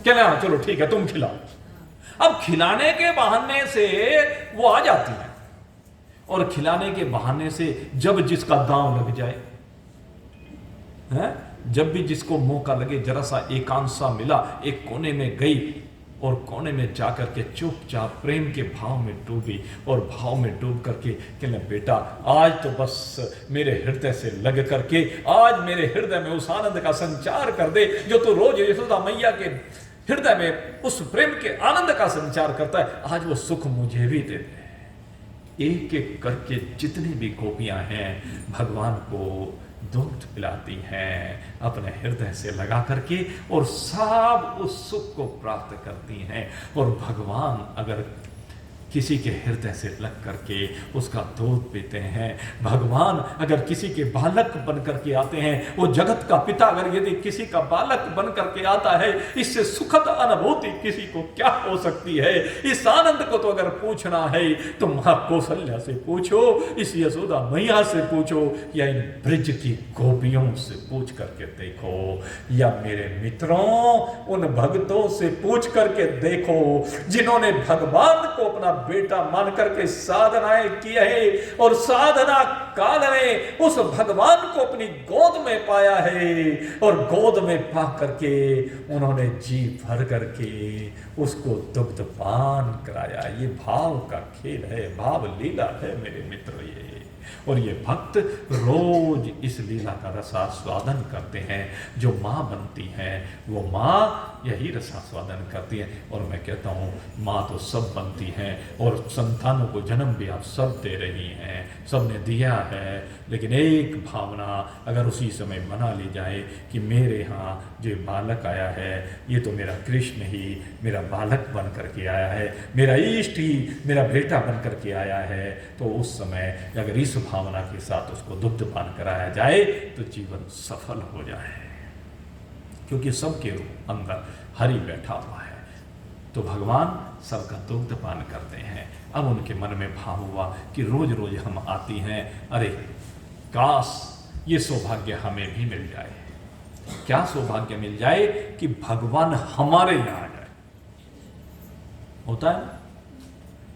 क्या चलो ठीक है, तुम खिलाओ। अब खिलाने के बहाने से वो आ जाती है, और खिलाने के बहाने से जब जिसका दांव लग जाए, जब भी जिसको मौका लगे, जरा सा एकांत सा मिला, एक कोने में गई और कोने में जाकर के चुपचाप प्रेम के भाव में डूबी, और भाव में डूब करके कहने बेटा आज तो बस मेरे हृदय से लग करके आज मेरे हृदय में उस आनंद का संचार कर दे जो तू रोज यशोदा मैया के हृदय में उस प्रेम के आनंद का संचार करता है। आज वो सुख मुझे भी दे दे। एक एक करके जितनी भी गोपियां हैं भगवान को दुग्ध पिलाती हैं अपने हृदय से लगा करके, और सब उस सुख को प्राप्त करती हैं। और भगवान अगर किसी के हृदय से लग करके उसका दूध पीते हैं, भगवान अगर किसी के बालक बन करके आते हैं, वो जगत का पिता अगर यदि किसी का बालक बन करके आता है, इससे सुखद अनुभूति किसी को क्या हो सकती है? इस आनंद को तो अगर पूछना है तो मां कौशल्या से पूछो, इस यशोदा मैया से पूछो, या इन ब्रिज की गोपियों से पूछ करके देखो, या मेरे मित्रों उन भक्तों से पूछ करके देखो जिन्होंने भगवान को अपना बेटा मान करके साधनाएं की है, और साधना काल में उस भगवान को अपनी गोद में पाया है, और गोद में पा करके उन्होंने जी भर करके उसको दुग्धपान कराया। ये भाव का खेल है, भाव लीला है मेरे मित्र। ये और ये भक्त रोज इस लीला का रसास्वादन करते हैं। जो माँ बनती है वो माँ यही रसास्वादन करती है। और मैं कहता हूँ माँ तो सब बनती हैं और संतानों को जन्म भी आप सब दे रही हैं, सब ने दिया है। लेकिन एक भावना अगर उसी समय मना ली जाए कि मेरे यहाँ जो बालक आया है ये तो मेरा कृष्ण ही मेरा बालक बन करके आया है, मेरा इष्ट ही मेरा बेटा बन करके आया है, तो उस समय अगर इस भावना के साथ उसको दुग्धपान कराया जाए तो जीवन सफल हो जाए। क्योंकि सबके अंदर हरि बैठा हुआ है, तो भगवान सबका दुग्धपान करते हैं। अब उनके मन में भाव हुआ कि रोज रोज हम आती हैं, अरे काश ये सौभाग्य हमें भी मिल जाए। क्या सौभाग्य मिल जाए कि भगवान हमारे यहाँ आ जाए। होता है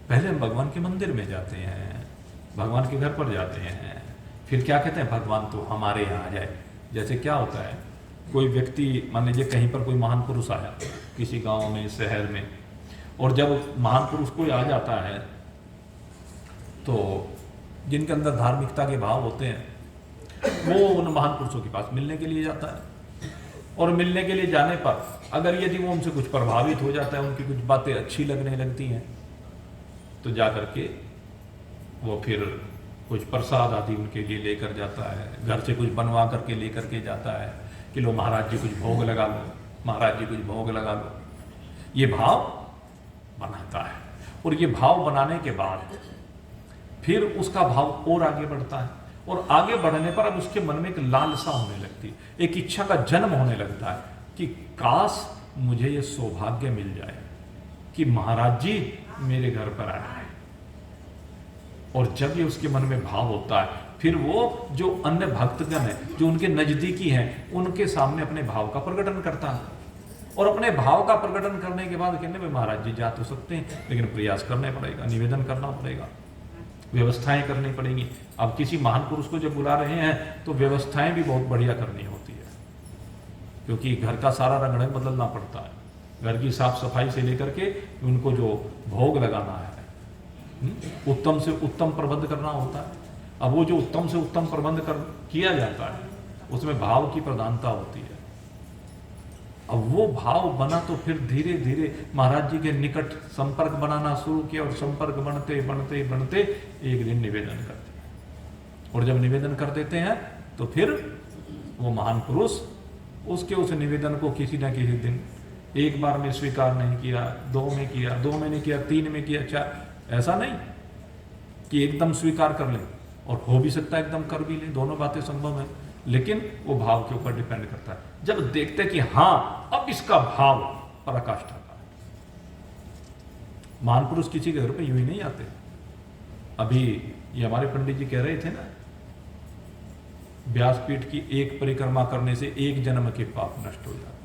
पहले हम भगवान के मंदिर में जाते हैं, भगवान के घर पर जाते हैं, फिर क्या कहते हैं भगवान तो हमारे यहाँ आ जाए। जैसे क्या होता है, कोई व्यक्ति मान लीजिए कहीं पर कोई महान पुरुष आया किसी गांव में शहर में, और जब महान पुरुष कोई आ जाता है तो जिनके अंदर धार्मिकता के भाव होते हैं वो उन महान पुरुषों के पास मिलने के लिए जाता है। और मिलने के लिए जाने पर अगर यदि वो उनसे कुछ प्रभावित हो जाता है, उनकी कुछ बातें अच्छी लगने लगती हैं, तो जा करके वो फिर कुछ प्रसाद आदि उनके लिए लेकर जाता है, घर से कुछ बनवा करके लेकर के जाता है कि लो महाराज जी कुछ भोग लगा लो, महाराज जी कुछ भोग लगा लो। ये भाव बनाता है, और ये भाव बनाने के बाद फिर उसका भाव और आगे बढ़ता है, और आगे बढ़ने पर अब उसके मन में एक लालसा होने लगती है, एक इच्छा का जन्म होने लगता है कि काश मुझे ये सौभाग्य मिल जाए कि महाराज जी मेरे घर पर आए हैं। और जब ये उसके मन में भाव होता है, फिर वो जो अन्य भक्तगण है जो उनके नजदीकी हैं उनके सामने अपने भाव का प्रकटन करता है। और अपने भाव का प्रकटन करने के बाद कहने में महाराज जी जा तो सकते हैं, लेकिन प्रयास करना पड़ेगा, निवेदन करना पड़ेगा, व्यवस्थाएं करनी पड़ेंगी। अब किसी महान पुरुष को जब बुला रहे हैं तो व्यवस्थाएं भी बहुत बढ़िया करनी होती है, क्योंकि घर का सारा रंग ढंग बदलना पड़ता है। घर की साफ सफाई से लेकर के उनको जो भोग लगाना है, उत्तम से उत्तम प्रबंध करना होता है। अब वो जो उत्तम से उत्तम प्रबंध किया जाता है उसमें भाव की प्रधानता होती है। अब वो भाव बना तो फिर धीरे धीरे महाराज जी के निकट संपर्क बनाना शुरू किया, और संपर्क बनते बनते बनते एक दिन निवेदन करते हैं। और जब निवेदन कर देते हैं तो फिर वो महान पुरुष उसके उस निवेदन को किसी न किसी दिन एक बार में स्वीकार नहीं किया, 2 में किया, 2 में नहीं किया, 3 में किया, 4, ऐसा नहीं कि एकदम स्वीकार कर ले, और हो भी सकता है एकदम कर भी ले, दोनों बातें संभव है, लेकिन वो भाव के ऊपर डिपेंड करता है। जब देखते कि हाँ अब इसका भाव पराकाष्ठा का है। महान पुरुष किसी के घर पे यूं ही नहीं आते। अभी ये हमारे पंडित जी कह रहे थे ना, व्यासपीठ की एक परिक्रमा करने से 1 जन्म के पाप नष्ट हो जाते।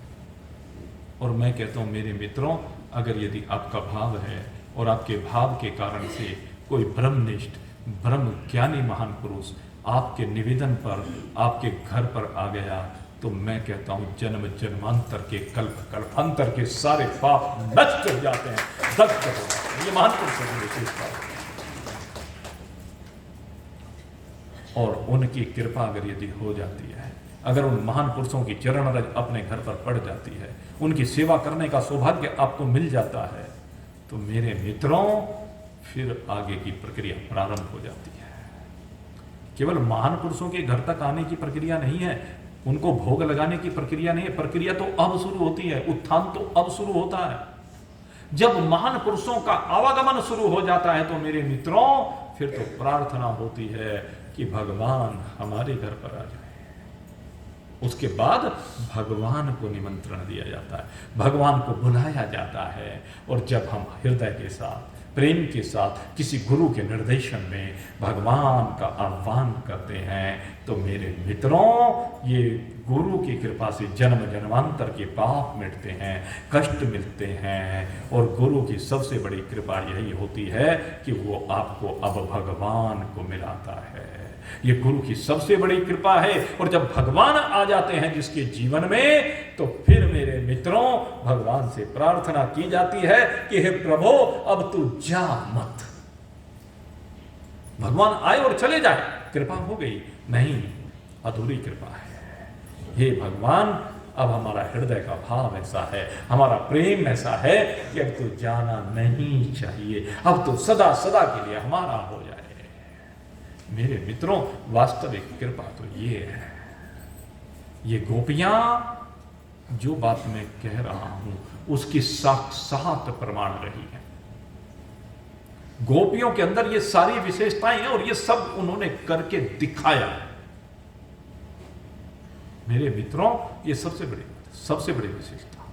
और मैं कहता हूं मेरे मित्रों, अगर यदि आपका भाव है और आपके भाव के कारण से कोई ब्रह्मनिष्ठ ब्रह्म ज्ञानी महान पुरुष आपके निवेदन पर आपके घर पर आ गया, तो मैं कहता हूं जन्म जन्मांतर के कल्प कल्पांतर के सारे पाप नष्ट हो जाते हैं, दग्ध हो जाते हैं। ये महान पुरुषों की विशेषता है। और उनकी कृपा अगर यदि हो जाती है, अगर उन महान पुरुषों की चरण रज अपने घर पर पड़ जाती है, उनकी सेवा करने का सौभाग्य आपको मिल जाता है, तो मेरे मित्रों फिर आगे की प्रक्रिया प्रारंभ हो जाती है। केवल महान पुरुषों के घर तक आने की प्रक्रिया नहीं है, उनको भोग लगाने की प्रक्रिया नहीं है, प्रक्रिया तो अब शुरू होती है, उत्थान तो अब शुरू होता है। जब महान पुरुषों का आवागमन शुरू हो जाता है तो मेरे मित्रों फिर तो प्रार्थना होती है कि भगवान हमारे घर पर आ जाए। उसके बाद भगवान को निमंत्रण दिया जाता है, भगवान को बुलाया जाता है, और जब हम हृदय के साथ प्रेम के साथ किसी गुरु के निर्देशन में भगवान का आह्वान करते हैं, तो मेरे मित्रों ये गुरु की कृपा से जन्म जन्मांतर के पाप मिटते हैं, कष्ट मिलते हैं। और गुरु की सबसे बड़ी कृपा यही होती है कि वो आपको अब भगवान को मिलाता है। ये गुरु की सबसे बड़ी कृपा है। और जब भगवान आ जाते हैं जिसके जीवन में, तो फिर मेरे मित्रों भगवान से प्रार्थना की जाती है कि हे प्रभु अब तू जा मत, भगवान आए और चले जाए, कृपा हो गई? नहीं, अधूरी कृपा है। हे भगवान, अब हमारा हृदय का भाव ऐसा है, हमारा प्रेम ऐसा है कि अब तो जाना नहीं चाहिए, अब तो सदा सदा के लिए हमारा हो जाए। मेरे मित्रों, वास्तविक कृपा तो ये है। ये गोपियां जो बात मैं कह रहा हूं उसकी साक्षात प्रमाण रही है। गोपियों के अंदर ये सारी विशेषताएं हैं और ये सब उन्होंने करके दिखाया है। मेरे मित्रों, ये सबसे बड़ी विशेषता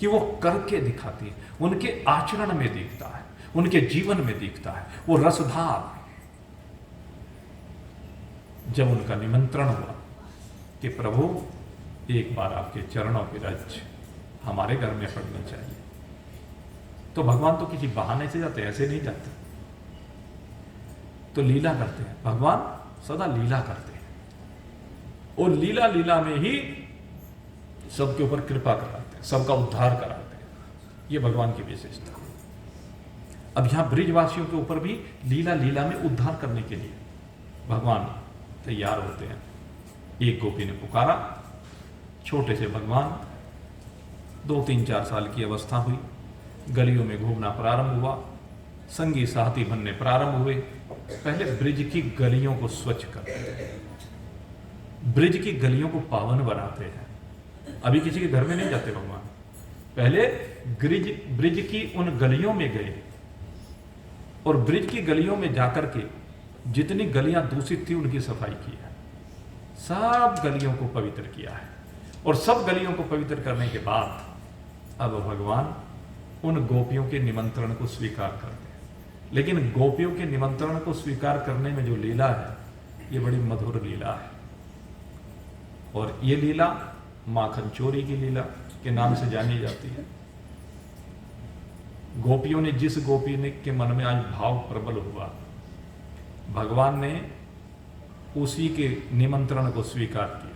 कि वो करके दिखाती है, उनके आचरण में दिखता है, उनके जीवन में दिखता है, वो रसधार। जब उनका निमंत्रण हुआ कि प्रभु एक बार आपके चरणों की रज हमारे घर में पड़नी चाहिए, तो भगवान तो किसी बहाने से जाते, ऐसे नहीं जाते, तो लीला करते हैं। भगवान सदा लीला करते हैं और लीला लीला में ही सबके ऊपर कृपा कराते हैं, सबका उद्धार कराते हैं। ये भगवान की विशेषता। अब यहां ब्रिजवासियों के ऊपर भी लीला लीला में उद्धार करने के लिए भगवान तैयार होते हैं। एक गोपी ने पुकारा, छोटे से भगवान, 2-3-4 साल की अवस्था हुई, गलियों में घूमना प्रारंभ हुआ, संगी साथी बनने प्रारंभ हुए। पहले ब्रिज की गलियों को स्वच्छ करते हैं, ब्रिज की गलियों को पावन बनाते हैं। अभी किसी के घर में नहीं जाते भगवान, पहले ब्रिज की उन गलियों में गए और ब्रिज की गलियों में जाकर के जितनी गलियां दूषित थी उनकी सफाई की है, सब गलियों को पवित्र किया है। और सब गलियों को पवित्र करने के बाद अब भगवान उन गोपियों के निमंत्रण को स्वीकार करते हैं। लेकिन गोपियों के निमंत्रण को स्वीकार करने में जो लीला है, ये बड़ी मधुर लीला है। और ये लीला माखन चोरी की लीला के नाम से जानी जाती है। गोपियों ने, जिस गोपी ने के मन में आज भाव प्रबल हुआ, भगवान ने उसी के निमंत्रण को स्वीकार किया।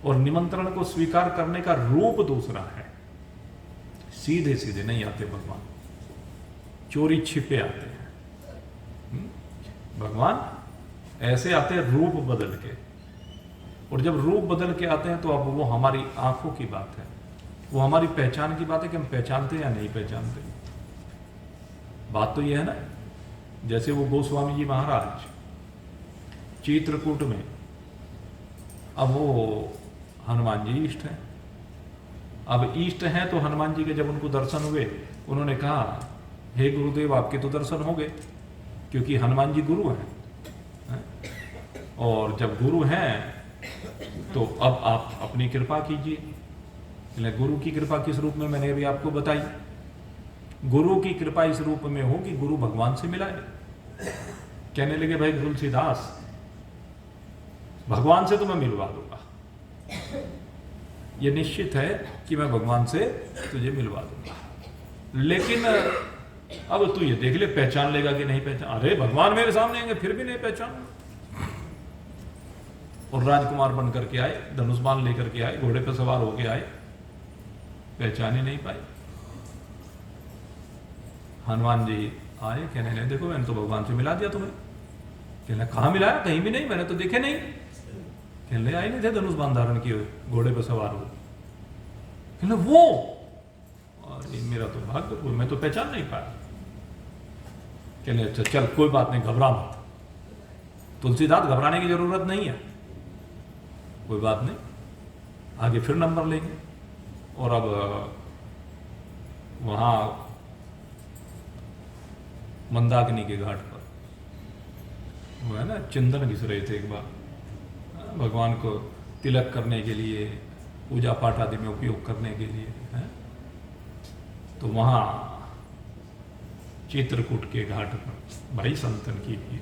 और निमंत्रण को स्वीकार करने का रूप दूसरा है। सीधे सीधे नहीं आते भगवान, चोरी छिपे आते हैं। भगवान ऐसे आते हैं रूप बदल के, और जब रूप बदल के आते हैं तो अब वो हमारी आंखों की बात है, वो हमारी पहचान की बात है कि हम पहचानते या नहीं पहचानते। बात तो ये है ना, जैसे वो गोस्वामी जी महाराज चित्रकूट में, अब वो हनुमान जी इष्ट हैं। अब इष्ट हैं तो हनुमान जी के जब उनको दर्शन हुए, उन्होंने कहा, हे गुरुदेव, आपके तो दर्शन हो गए, क्योंकि हनुमान जी गुरु हैं। और जब गुरु हैं तो अब आप अपनी कृपा कीजिए। गुरु की कृपा किस रूप में, मैंने अभी आपको बताई। गुरु की कृपा इस रूप में हो कि गुरु भगवान से मिलाए। कहने लगे, भाई तुलसीदास, भगवान से तो मैं मिलवा दूंगा, ये निश्चित है कि मैं भगवान से तुझे मिलवा दूंगा, लेकिन अब तू ये देख ले, पहचान लेगा कि नहीं पहचान। अरे भगवान मेरे सामने आएंगे फिर भी नहीं पहचान। और राजकुमार बन करके आए, धनुष बाण लेकर के आए, घोड़े पर सवार होके आए, पहचान ही नहीं पाए। हनुमान जी आए, कहने लगे, देखो मैंने तो भगवान से मिला दिया तुम्हें। कहने, कहाँ मिलाया? कहीं भी नहीं, मैंने तो देखे नहीं। कहने, आए नहीं थे धनुष बाण धारण किए, घोड़े पर सवार हो। कहने, वो, अरे मेरा तो भाग्य, मैं तो पहचान नहीं पाया। कहने, अच्छा चल कोई बात नहीं, घबरा मत। तुलसीदास, घबराने की जरूरत नहीं है, कोई बात नहीं, आगे फिर नंबर लेंगे। और अब वहां मंदाकिनी के घाट पर वो है ना, चंदन घिस रहे थे एक बार, भगवान को तिलक करने के लिए, पूजा पाठ आदि में उपयोग करने के लिए है। तो वहां चित्रकूट के घाट पर भाई संतन की भीड़,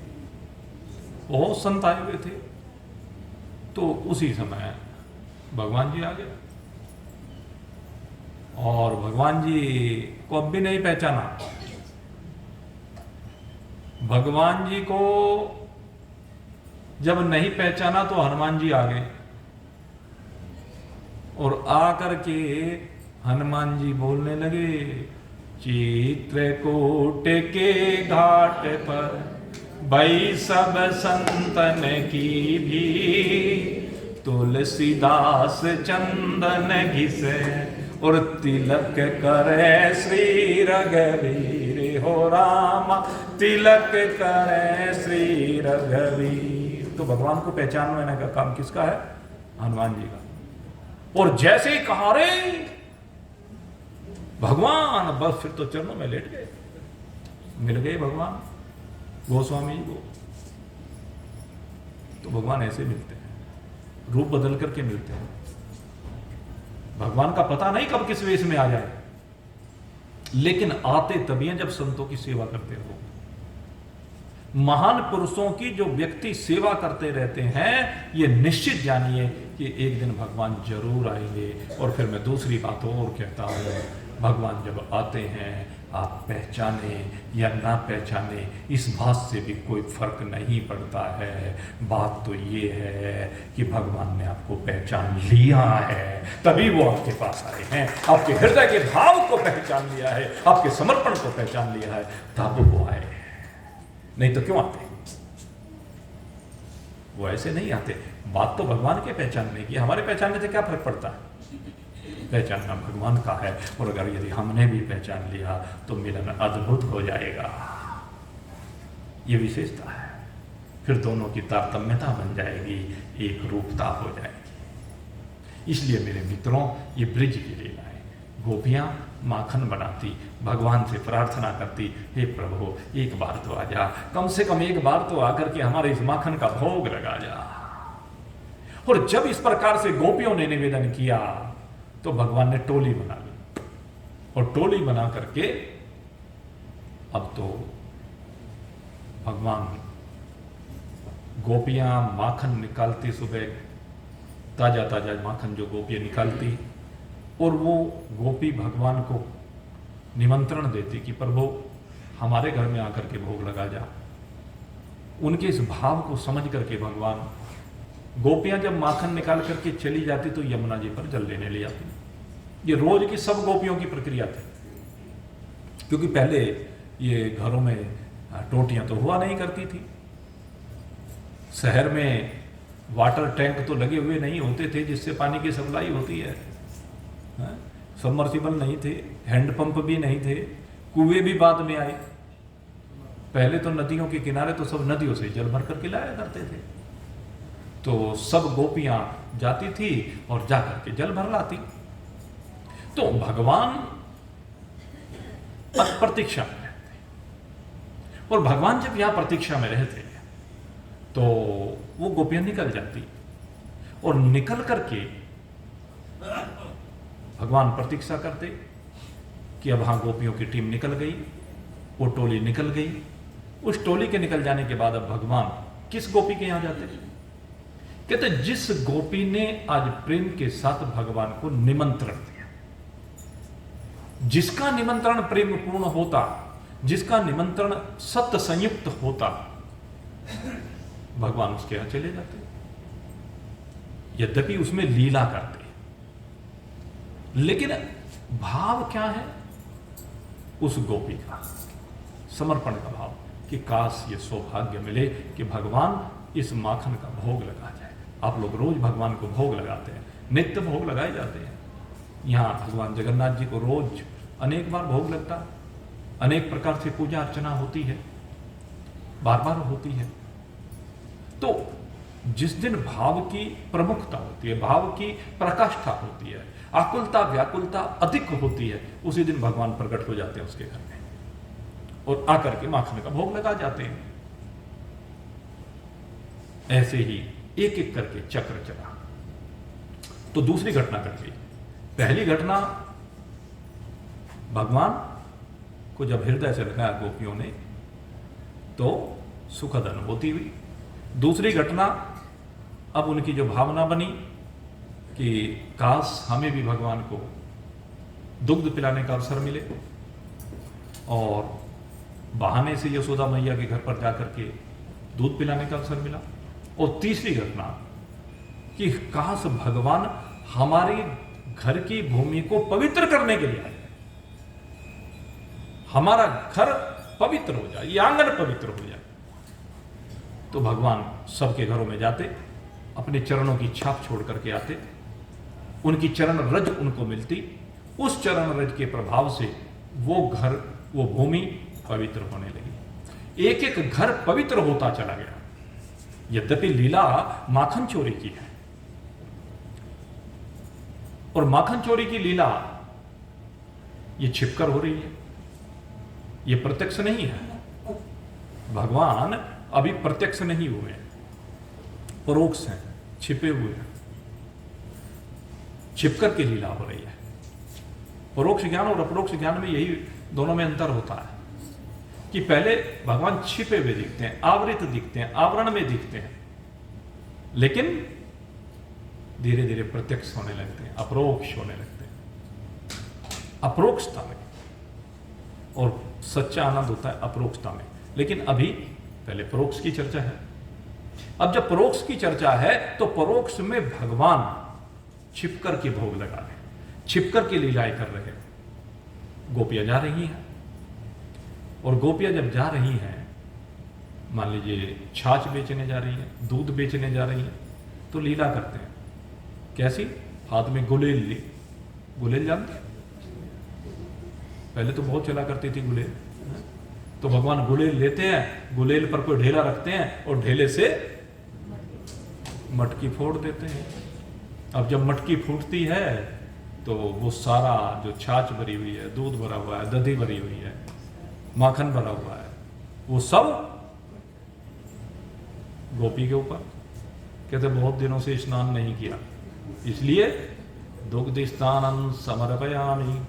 बहुत संत आए हुए थे। तो उसी समय भगवान जी आ गए, और भगवान जी को अब भी नहीं पहचाना। भगवान जी को जब नहीं पहचाना तो हनुमान जी आ गए, और आकर के हनुमान जी बोलने लगे, चित्रकूट के घाट पर भाई सब संतन की भी तुलसीदास चंदन घिसे, और तिलक करे श्री रघुवीर हो रामा, तिलक करे श्री रघुवीर। तो भगवान को पहचानने का काम किसका है? हनुमान जी का। और जैसे ही कहा रे भगवान, बस फिर तो चरणों में लेट गए, मिल गए भगवान गोस्वामी जी को। तो भगवान ऐसे मिलते हैं, रूप बदल करके मिलते हैं। भगवान का पता नहीं कब किस वेश में आ जाए, लेकिन आते तभी हैं जब संतों की सेवा करते हो। महान पुरुषों की जो व्यक्ति सेवा करते रहते हैं, ये निश्चित जानिए कि एक दिन भगवान जरूर आएंगे। और फिर मैं दूसरी बात और कहता हूं, भगवान जब आते हैं, आप पहचाने या ना पहचाने, इस बात से भी कोई फर्क नहीं पड़ता है। बात तो ये है कि भगवान ने आपको पहचान लिया है, तभी वो आपके पास आए हैं। आपके हृदय के भाव को पहचान लिया है, आपके समर्पण को पहचान लिया है, तब वो आए। नहीं तो क्यों आते? वो ऐसे नहीं आते। बात तो भगवान के पहचानने की, हमारे पहचानने से क्या फर्क पड़ता है? पहचानना भगवान का है। और अगर यदि हमने भी पहचान लिया तो मिलन अद्भुत हो जाएगा। ये विशेषता है। फिर दोनों की तारतम्यता बन जाएगी, एक रूपता हो जाएगी। इसलिए मेरे मित्रों, ये ब्रिज की लीला है। गोपियां माखन बनाती, भगवान से प्रार्थना करती, हे प्रभु एक बार तो आ जा, कम से कम एक बार तो आकर के हमारे इस माखन का भोग लगा जा। और जब इस प्रकार से गोपियों ने निवेदन किया तो भगवान ने टोली बना ली। और टोली बना करके अब तो भगवान गोपियां माखन निकालती, सुबह ताजा ताजा माखन जो गोपियां निकालती, और वो गोपी भगवान को निमंत्रण देती कि प्रभु हमारे घर में आकर के भोग लगा जा। उनके इस भाव को समझ करके भगवान, गोपियां जब माखन निकाल करके चली जाती तो यमुना जी पर जल लेने ले आती। ये रोज की सब गोपियों की प्रक्रिया थी, क्योंकि पहले ये घरों में टोटियां तो हुआ नहीं करती थी। शहर में वाटर टैंक तो लगे हुए नहीं होते थे जिससे पानी की सप्लाई होती है। सबमर्सिबल नहीं थे, हैंडपंप भी नहीं थे, कुएं भी बाद में आए। पहले तो नदियों के किनारे तो सब नदियों से जल भर करके लाया करते थे। तो सब गोपियां जाती थी और जाकर के जल भर लाती। तो भगवान प्रतीक्षा में रहते, और भगवान जब यहां प्रतीक्षा में रहते तो वो गोपियां निकल जाती, और निकल करके भगवान प्रतीक्षा करते कि अब हाँ गोपियों की टीम निकल गई, वो टोली निकल गई। उस टोली के निकल जाने के बाद अब भगवान किस गोपी के यहां जाते? कहते जिस गोपी ने आज प्रेम के साथ भगवान को निमंत्रण दिया, जिसका निमंत्रण प्रेम पूर्ण होता, जिसका निमंत्रण सत्य संयुक्त होता, भगवान उसके यहां चले जाते। यद्यपि उसमें लीला करते, लेकिन भाव क्या है? उस गोपी का समर्पण का भाव कि काश ये सौभाग्य मिले कि भगवान इस माखन का भोग लगा जाए। आप लोग रोज भगवान को भोग लगाते हैं, नित्य भोग लगाए जाते हैं। यहाँ भगवान जगन्नाथ जी को रोज अनेक बार भोग लगता है, अनेक प्रकार से पूजा अर्चना होती है, बार बार होती है। तो जिस दिन भाव की प्रमुखता होती है, भाव की प्रकाष्ठा होती है, आकुलता व्याकुलता अधिक होती है, उसी दिन भगवान प्रकट हो जाते हैं उसके घर में और आकर के माखन का भोग लगा जाते हैं। ऐसे ही एक एक करके चक्र चला। तो दूसरी घटना घट गई। पहली घटना, भगवान को जब हृदय से लगाया गोपियों ने तो सुखद अनुभूति हुई। दूसरी घटना, अब उनकी जो भावना बनी कि काश हमें भी भगवान को दुग्ध पिलाने का अवसर मिले, और बहाने से यशोदा मैया के घर पर जाकर के दूध पिलाने का अवसर मिला। और तीसरी घटना कि काश भगवान हमारे घर की भूमि को पवित्र करने के लिए आए, हमारा घर पवित्र हो जाए, ये आंगन पवित्र हो जाए। तो भगवान सबके घरों में जाते, अपने चरणों की छाप छोड़ करके आते, उनकी चरण रज उनको मिलती, उस चरण रज के प्रभाव से वो घर, वो भूमि पवित्र होने लगी। एक एक घर पवित्र होता चला गया। यद्यपि लीला माखन चोरी की है, और माखन चोरी की लीला ये छिपकर हो रही है, ये प्रत्यक्ष नहीं है। भगवान अभी प्रत्यक्ष नहीं हुए हैं, परोक्ष हैं, छिपे हुए हैं, छिपकर की लीला हो रही है। परोक्ष ज्ञान और अपरोक्ष ज्ञान में यही दोनों में अंतर होता है कि पहले भगवान छिपे हुए दिखते हैं, आवृत दिखते हैं, आवरण में दिखते हैं, लेकिन धीरे धीरे प्रत्यक्ष होने लगते हैं, अपरोक्ष होने लगते हैं। अपरोक्षता में, और सच्चा आनंद होता है अपरोक्षता में। लेकिन अभी पहले परोक्ष की चर्चा है। अब जब परोक्ष की चर्चा है तो परोक्ष में भगवान छिपकर के भोग लगा रहे हैं, छिपकर के लीलाएं कर रहे हैं। गोपियां जा रही हैं, और गोपियां जब जा रही हैं, मान लीजिए छाछ बेचने जा रही हैं, दूध बेचने जा रही हैं, तो लीला करते हैं। कैसी? हाथ में गुलेल ली। गुलेल जानते हैं? पहले तो बहुत चला करती थी गुलेल। तो भगवान गुलेल लेते हैं, गुलेल पर कोई ढेला रखते हैं और ढेले से मटकी फोड़ देते हैं। अब जब मटकी फूटती है तो वो सारा जो छाछ भरी हुई है, दूध भरा हुआ है, दही भरी हुई है, माखन भरा हुआ है, वो सब गोपी के ऊपर। कहते बहुत दिनों से स्नान नहीं किया, इसलिए दुग्ध स्नानम समर्पयामि,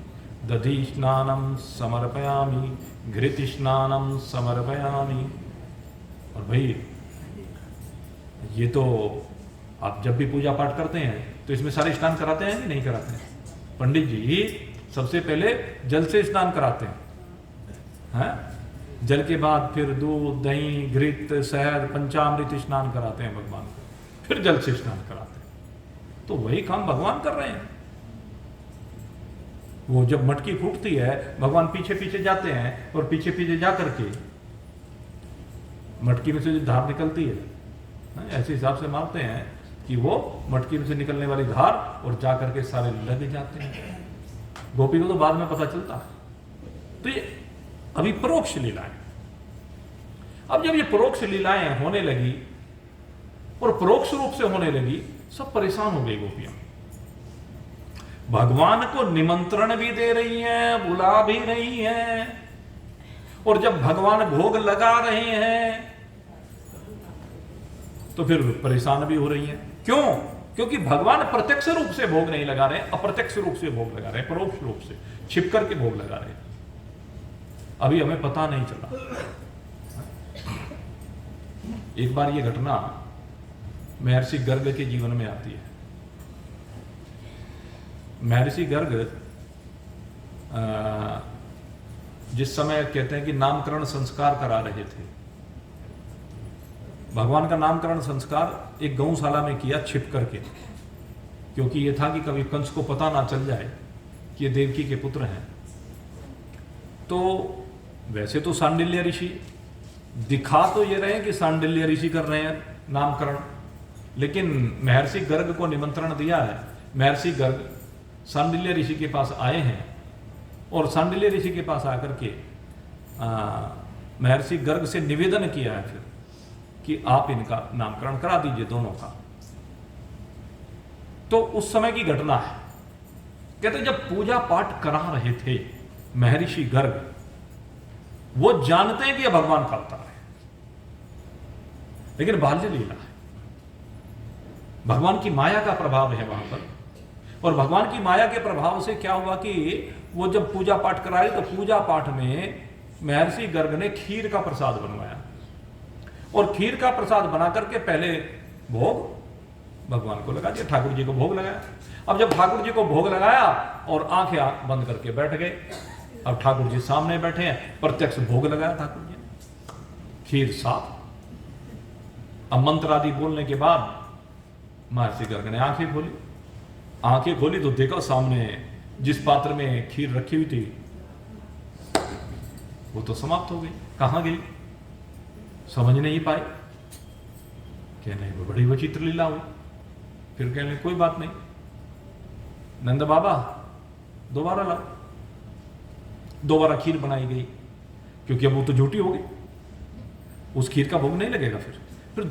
दधि स्नानम समर्पयामि, घृत स्नानम समर्पयामि। और भाई ये तो आप जब भी पूजा पाठ करते हैं तो इसमें सारे स्नान कराते हैं कि नहीं कराते हैं? पंडित जी सबसे पहले जल से स्नान कराते हैं, जल के बाद फिर दूध, दही, घृत, शहद, पंचामृत स्नान कराते हैं भगवान को, फिर जल से स्नान कराते हैं। तो वही काम भगवान कर रहे हैं। वो जब मटकी फूटती है, भगवान पीछे पीछे जाते हैं, और पीछे पीछे जा करके मटकी में से जो धार निकलती है, ऐसे हिसाब से मारते हैं कि वो मटकी में से निकलने वाली धार और जा करके सारे लग जाते हैं। गोपी को तो बाद में पता चलता है। तो ये अभी परोक्ष लीलाएं। अब जब ये परोक्ष लीलाएं होने लगी और परोक्ष रूप से होने लगी, सब परेशान हो गई गोपियां। भगवान को निमंत्रण भी दे रही हैं, बुला भी रही हैं, और जब भगवान भोग लगा रहे हैं तो फिर परेशान भी हो रही हैं। क्यों? क्योंकि भगवान प्रत्यक्ष रूप से भोग नहीं लगा रहे, अप्रत्यक्ष रूप से भोग लगा रहे, परोक्ष रूप से छिप करके भोग लगा रहे। अभी हमें पता नहीं चला। एक बार यह घटना महर्षि गर्ग के जीवन में आती है। महर्षि गर्ग जिस समय कहते हैं कि नामकरण संस्कार करा रहे थे, भगवान का नामकरण संस्कार एक गौशाला में किया छिप करके, क्योंकि यह था कि कभी कंस को पता ना चल जाए कि ये देवकी के पुत्र हैं। तो वैसे तो सांडिल्य ऋषि दिखा तो ये रहे कि सांडिल्य ऋषि कर रहे हैं नामकरण, लेकिन महर्षि गर्ग को निमंत्रण दिया है। महर्षि गर्ग सांडिल्य ऋषि के पास आए हैं, और सांडिल्य ऋषि के पास आकर के महर्षि गर्ग से निवेदन किया है फिर कि आप इनका नामकरण करा दीजिए, दोनों का। तो उस समय की घटना है। कहते जब पूजा पाठ करा रहे थे महर्षि गर्ग, वो जानते हैं कि यह भगवान का अवतार है, लेकिन बाल्य लीला है, भगवान की माया का प्रभाव है वहां पर। और भगवान की माया के प्रभाव से क्या हुआ कि वो जब पूजा पाठ कराई तो पूजा पाठ में महर्षि गर्ग ने खीर का प्रसाद बनवाया, और खीर का प्रसाद बना करके पहले भोग भगवान को लगा दिया, ठाकुर जी को भोग लगाया। अब जब ठाकुर जी को भोग लगाया और आंखें बंद करके बैठ गए, अब ठाकुर जी सामने बैठे हैं, प्रत्यक्ष भोग लगाया ठाकुर जी ने, खीर साफ। अब मंत्र आदि बोलने के बाद महर्षि गर्ग ने आंखें खोली। आंखें खोली तो देखा सामने जिस पात्र में खीर रखी हुई थी वो तो समाप्त हो गई। कहां गई समझ नहीं पाए। कहने वो बड़ी विचित्र लीला हुई। फिर कहने कोई बात नहीं, नंद बाबा दोबारा लाओ। दोबारा खीर बनाई गई, क्योंकि अब वो तो झूठी हो गई, उस खीर का भोग नहीं लगेगा। फिर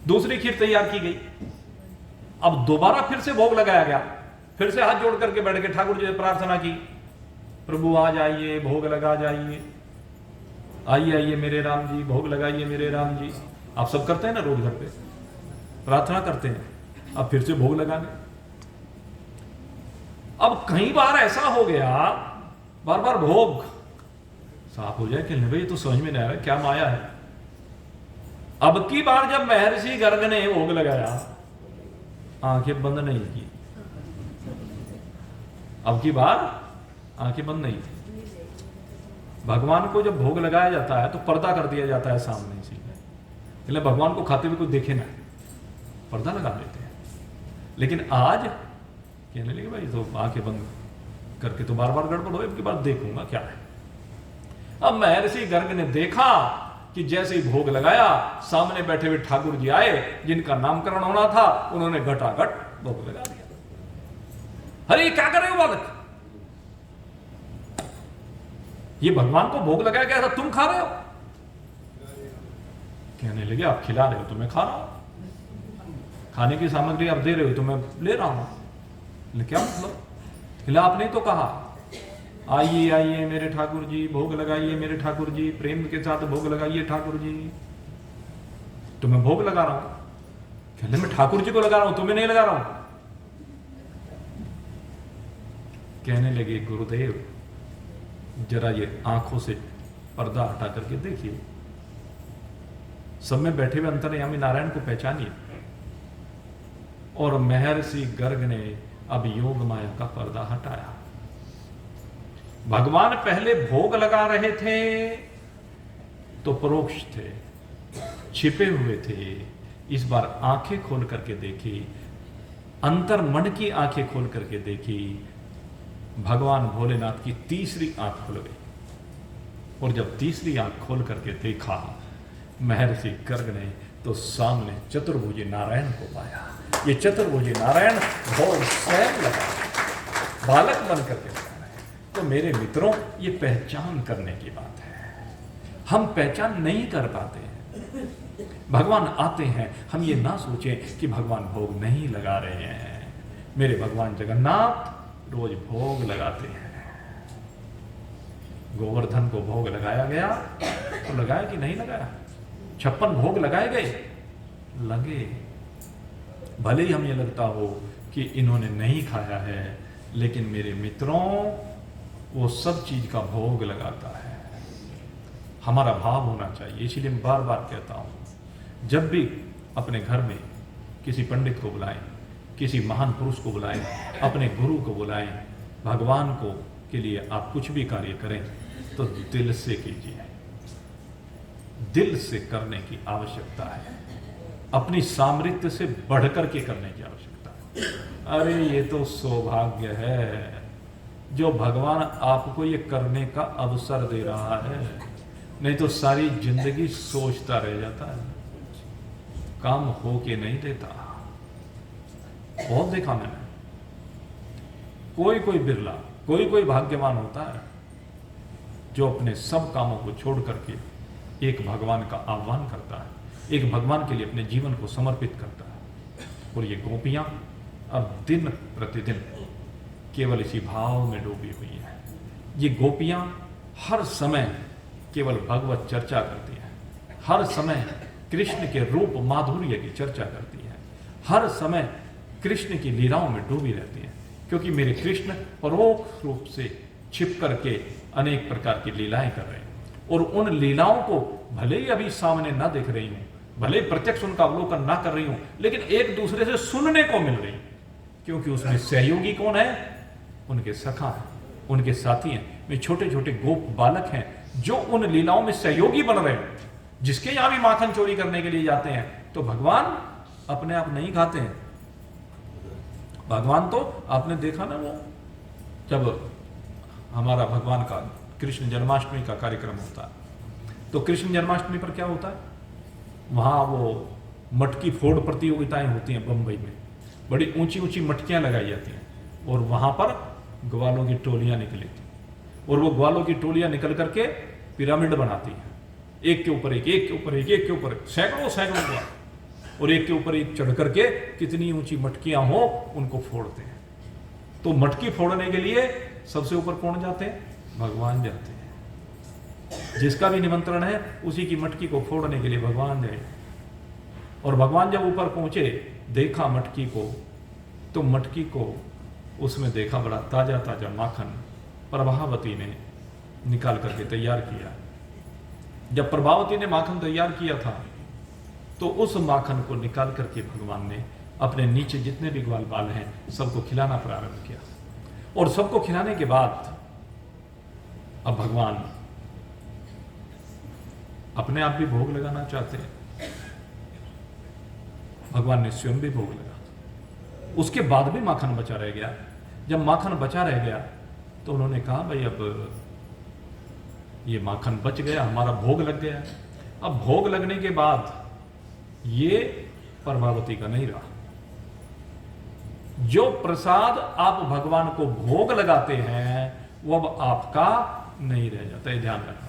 दूसरी खीर तैयार की गई। अब दोबारा फिर से भोग लगाया गया। फिर से हाथ जोड़ करके बैठ के ठाकुर जी ने प्रार्थना की, प्रभु आ जाइए, भोग लगा जाइए, आइए आइए मेरे राम जी, भोग लगाइए मेरे राम जी। आप सब करते हैं ना, रोज घर पे प्रार्थना करते हैं। अब फिर से भोग लगाने। अब कई बार ऐसा हो गया, बार बार भोग साफ हो जाए कि नहीं भाई, तो समझ में नहीं आ रहा क्या माया है। अब की बार जब महर्षि गर्ग ने भोग लगाया, आंखें बंद नहीं की। अब की बार आंखें बंद नहीं की। भगवान को जब भोग लगाया जाता है तो पर्दा कर दिया जाता है सामने से, इसलिए भगवान को खाते हुए कोई देखे ना, पर्दा लगा देते हैं। लेकिन आज कहने लगे भाई तो आंखें बंद करके तो बार बार गड़बड़ हो, इसके बाद देखूंगा क्या है। अब महर्षि गर्ग ने देखा कि जैसे ही भोग लगाया, सामने बैठे हुए ठाकुर जी आए, जिनका नामकरण होना था, उन्होंने घटाघट भोग लगा दिया। अरे क्या कर रहे हो बालक, ये भगवान को भोग लगाया गया था, तुम खा रहे हो। कहने लगे आप खिला रहे हो तो मैं खा रहा हूं, खाने की सामग्री आप दे रहे हो तो मैं ले रहा हूं। क्या मतलब, खिला आपने तो कहा, आइए आइए मेरे ठाकुर जी, भोग लगाइए मेरे ठाकुर जी, प्रेम के साथ भोग लगाइए ठाकुर जी। तो मैं भोग लगा रहा हूं। कहने मैं ठाकुर जी को लगा रहा हूं, तुम्हें नहीं लगा रहा हूं। कहने लगे गुरुदेव जरा ये आंखों से पर्दा हटा करके देखिए, सब में बैठे हुए अंतर्यामी नारायण को पहचानिए। और महर्षि गर्ग ने अब योग माया का पर्दा हटाया। भगवान पहले भोग लगा रहे थे तो परोक्ष थे, छिपे हुए थे। इस बार आंखें खोल करके देखी, अंतर मन की आंखें खोल करके देखी। भगवान भोलेनाथ की तीसरी आंख खुल गई, और जब तीसरी आंख खोल करके देखा महर्षि गर्ग ने, तो सामने चतुर्भुजी नारायण को पाया। ये चतुर्भुजी नारायण बहुत स्वयं लगा, बालक बन करके लगा रहे। तो मेरे मित्रों, ये पहचान करने की बात है। हम पहचान नहीं कर पाते हैं। भगवान आते हैं, हम ये ना सोचें कि भगवान भोग नहीं लगा रहे हैं। मेरे भगवान जगन्नाथ रोज भोग लगाते हैं। गोवर्धन को भोग लगाया गया तो लगाया कि नहीं लगाया? 56 भोग लगाए गए, लगे। भले ही हमें लगता हो कि इन्होंने नहीं खाया है, लेकिन मेरे मित्रों वो सब चीज का भोग लगाता है। हमारा भाव होना चाहिए। इसलिए मैं बार बार कहता हूं, जब भी अपने घर में किसी पंडित को बुलाएं, किसी महान पुरुष को बुलाएं, अपने गुरु को बुलाएं, भगवान को के लिए आप कुछ भी कार्य करें तो दिल से कीजिए। दिल से करने की आवश्यकता है, अपनी सामर्थ्य से बढ़कर के करने की आवश्यकता है। अरे ये तो सौभाग्य है जो भगवान आपको ये करने का अवसर दे रहा है, नहीं तो सारी जिंदगी सोचता रह जाता है, काम हो के नहीं देता। बहुत देखा मैंने, कोई बिरला, कोई भाग्यवान होता है जो अपने सब कामों को छोड़ करके एक भगवान का आह्वान करता है, एक भगवान के लिए अपने जीवन को समर्पित करता है। और ये गोपियां अब दिन प्रतिदिन केवल इसी भाव में डूबी हुई हैं। ये गोपियां हर समय केवल भगवत चर्चा करती हैं, हर समय कृष्ण के रूप माधुर्य की चर्चा करती हैं, हर समय कृष्ण की लीलाओं में डूबी रहती हैं। क्योंकि मेरे कृष्ण परोक्ष रूप से छिप करके अनेक प्रकार की लीलाएं कर रहे हैं, और उन लीलाओं को भले ही अभी सामने ना देख रही हूं, भले ही प्रत्यक्ष उनका अवलोकन ना कर रही हूं, लेकिन एक दूसरे से सुनने को मिल रही, क्योंकि उसमें सहयोगी कौन है? उनके सखा हैं, उनके साथी हैं, वे छोटे छोटे गोप बालक हैं जो उन लीलाओं में सहयोगी बन रहे हैं। जिसके यहां भी माखन चोरी करने के लिए जाते हैं तो भगवान अपने आप नहीं खाते हैं। भगवान तो आपने देखा ना, वो जब हमारा भगवान का कृष्ण जन्माष्टमी का कार्यक्रम होता है तो कृष्ण जन्माष्टमी पर क्या होता है, वहां वो मटकी फोड़ प्रतियोगिताएं होती हैं बम्बई में, बड़ी ऊंची ऊंची मटकियां लगाई जाती हैं और वहां पर ग्वालों की टोलियां निकली थी और वो ग्वालों की टोलियां निकल करके पिरामिड बनाती हैं, एक के ऊपर एक, एक के ऊपर एक, एक के ऊपर एक, सैकड़ों सैकड़ों ग्वाल, और एक के ऊपर एक चढ़ करके कितनी ऊंची मटकियां हो उनको फोड़ते हैं। तो मटकी फोड़ने के लिए सबसे ऊपर कौन जाते हैं? भगवान जाते हैं। जिसका भी निमंत्रण है उसी की मटकी को फोड़ने के लिए भगवान गए। और भगवान जब ऊपर पहुंचे, देखा मटकी को, तो मटकी को उसमें देखा बड़ा ताजा ताजा माखन प्रभावती ने निकाल करके तैयार किया। जब प्रभावती ने माखन तैयार किया था तो उस माखन को निकाल करके भगवान ने अपने नीचे जितने भी ग्वाल बाल हैं सबको खिलाना प्रारंभ किया। और सबको खिलाने के बाद अब भगवान अपने आप भी भोग लगाना चाहते हैं। भगवान ने स्वयं भी भोग लगा। उसके बाद भी माखन बचा रह गया। जब माखन बचा रह गया तो उन्होंने कहा भाई अब ये माखन बच गया, हमारा भोग लग गया। अब भोग लगने के बाद ये प्रभावती का नहीं रहा। जो प्रसाद आप भगवान को भोग लगाते हैं वो अब आपका नहीं रह जाता, ये ध्यान रखना।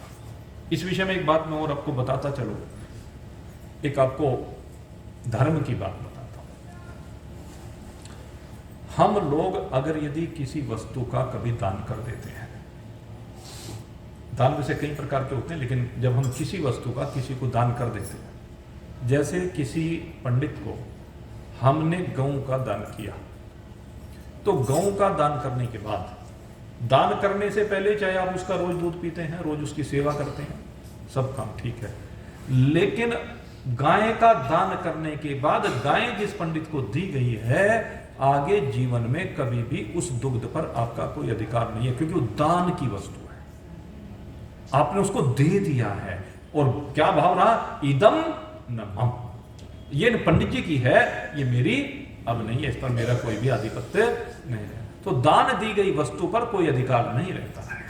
इस विषय में एक बात मैं और आपको बताता चलो, एक आपको धर्म की बात बताता हूं। हम लोग अगर यदि किसी वस्तु का कभी दान कर देते हैं, दान वैसे कई प्रकार के होते हैं, लेकिन जब हम किसी वस्तु का किसी को दान कर देते हैं, जैसे किसी पंडित को हमने गौ का दान किया, तो गौ का दान करने के बाद, दान करने से पहले चाहे आप उसका रोज दूध पीते हैं, रोज उसकी सेवा करते हैं, सब काम ठीक है, लेकिन गाय का दान करने के बाद गाय जिस पंडित को दी गई है, आगे जीवन में कभी भी उस दुग्ध पर आपका कोई अधिकार नहीं है, क्योंकि वो दान की वस्तु है, आपने उसको दे दिया है। और क्या भाव रहा? इदम न मम, ये पंडित जी की है, ये मेरी अब नहीं है, इस पर मेरा कोई भी आधिपत्य नहीं है। तो दान दी गई वस्तु पर कोई अधिकार नहीं रहता है।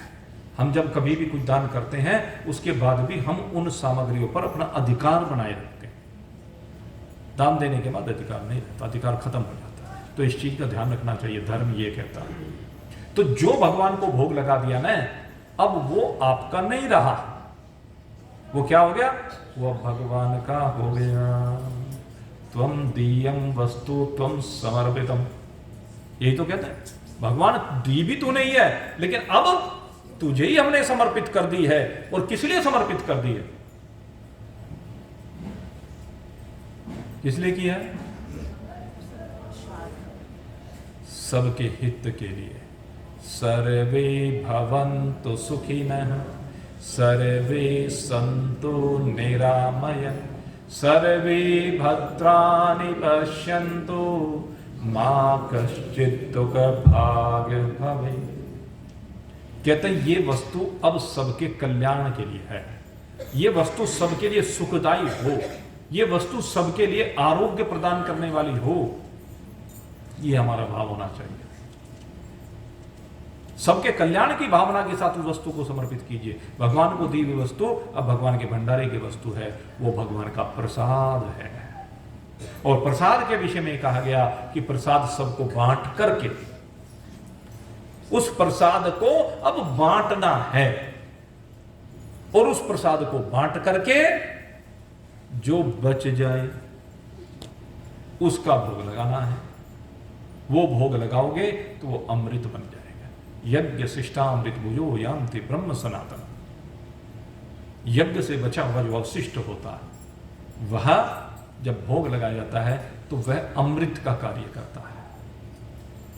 हम जब कभी भी कुछ दान करते हैं उसके बाद भी हम उन सामग्रियों पर अपना अधिकार बनाए रखते हैं। दान देने के बाद अधिकार नहीं रहता, अधिकार खत्म हो जाता है। तो इस चीज का ध्यान रखना चाहिए, धर्म ये कहता है। तो जो भगवान को भोग लगा दिया ना, अब वो आपका नहीं रहा, वो क्या हो गया? वो भगवान का हो गया। त्वम दीयम वस्तु त्वम समर्पितम, यही तो कहते हैं। भगवान दी भी तू नहीं है, लेकिन अब तुझे ही हमने समर्पित कर दी है। और किस लिए समर्पित कर दी है? किस लिए की है? सबके हित के लिए। सर्वे भवन्तु सुखिनः, सर्वे सन्तु निरामयः, सर्वे भद्राणि पश्यन्तु, मा कश्चित् दुःखभाग् भवेत्। कहते हैं ये वस्तु अब सबके कल्याण के लिए है, ये वस्तु सबके लिए सुखदायी हो, ये वस्तु सबके लिए आरोग्य प्रदान करने वाली हो, ये हमारा भाव होना चाहिए। सबके कल्याण की भावना के साथ उस वस्तु को समर्पित कीजिए। भगवान को दी हुई वस्तु अब भगवान के भंडारे की वस्तु है, वो भगवान का प्रसाद है। और प्रसाद के विषय में कहा गया कि प्रसाद सबको बांट करके, उस प्रसाद को अब बांटना है, और उस प्रसाद को बांट करके जो बच जाए उसका भोग लगाना है। वो भोग लगाओगे तो वो अमृत बन जाएगा। यज्ञ शिष्टामृत भुजो यान्ति ब्रह्म सनातन। यज्ञ से बचा हुआ जो अवशिष्ट होता है, वह जब भोग लगाया जाता है तो वह अमृत का कार्य करता है।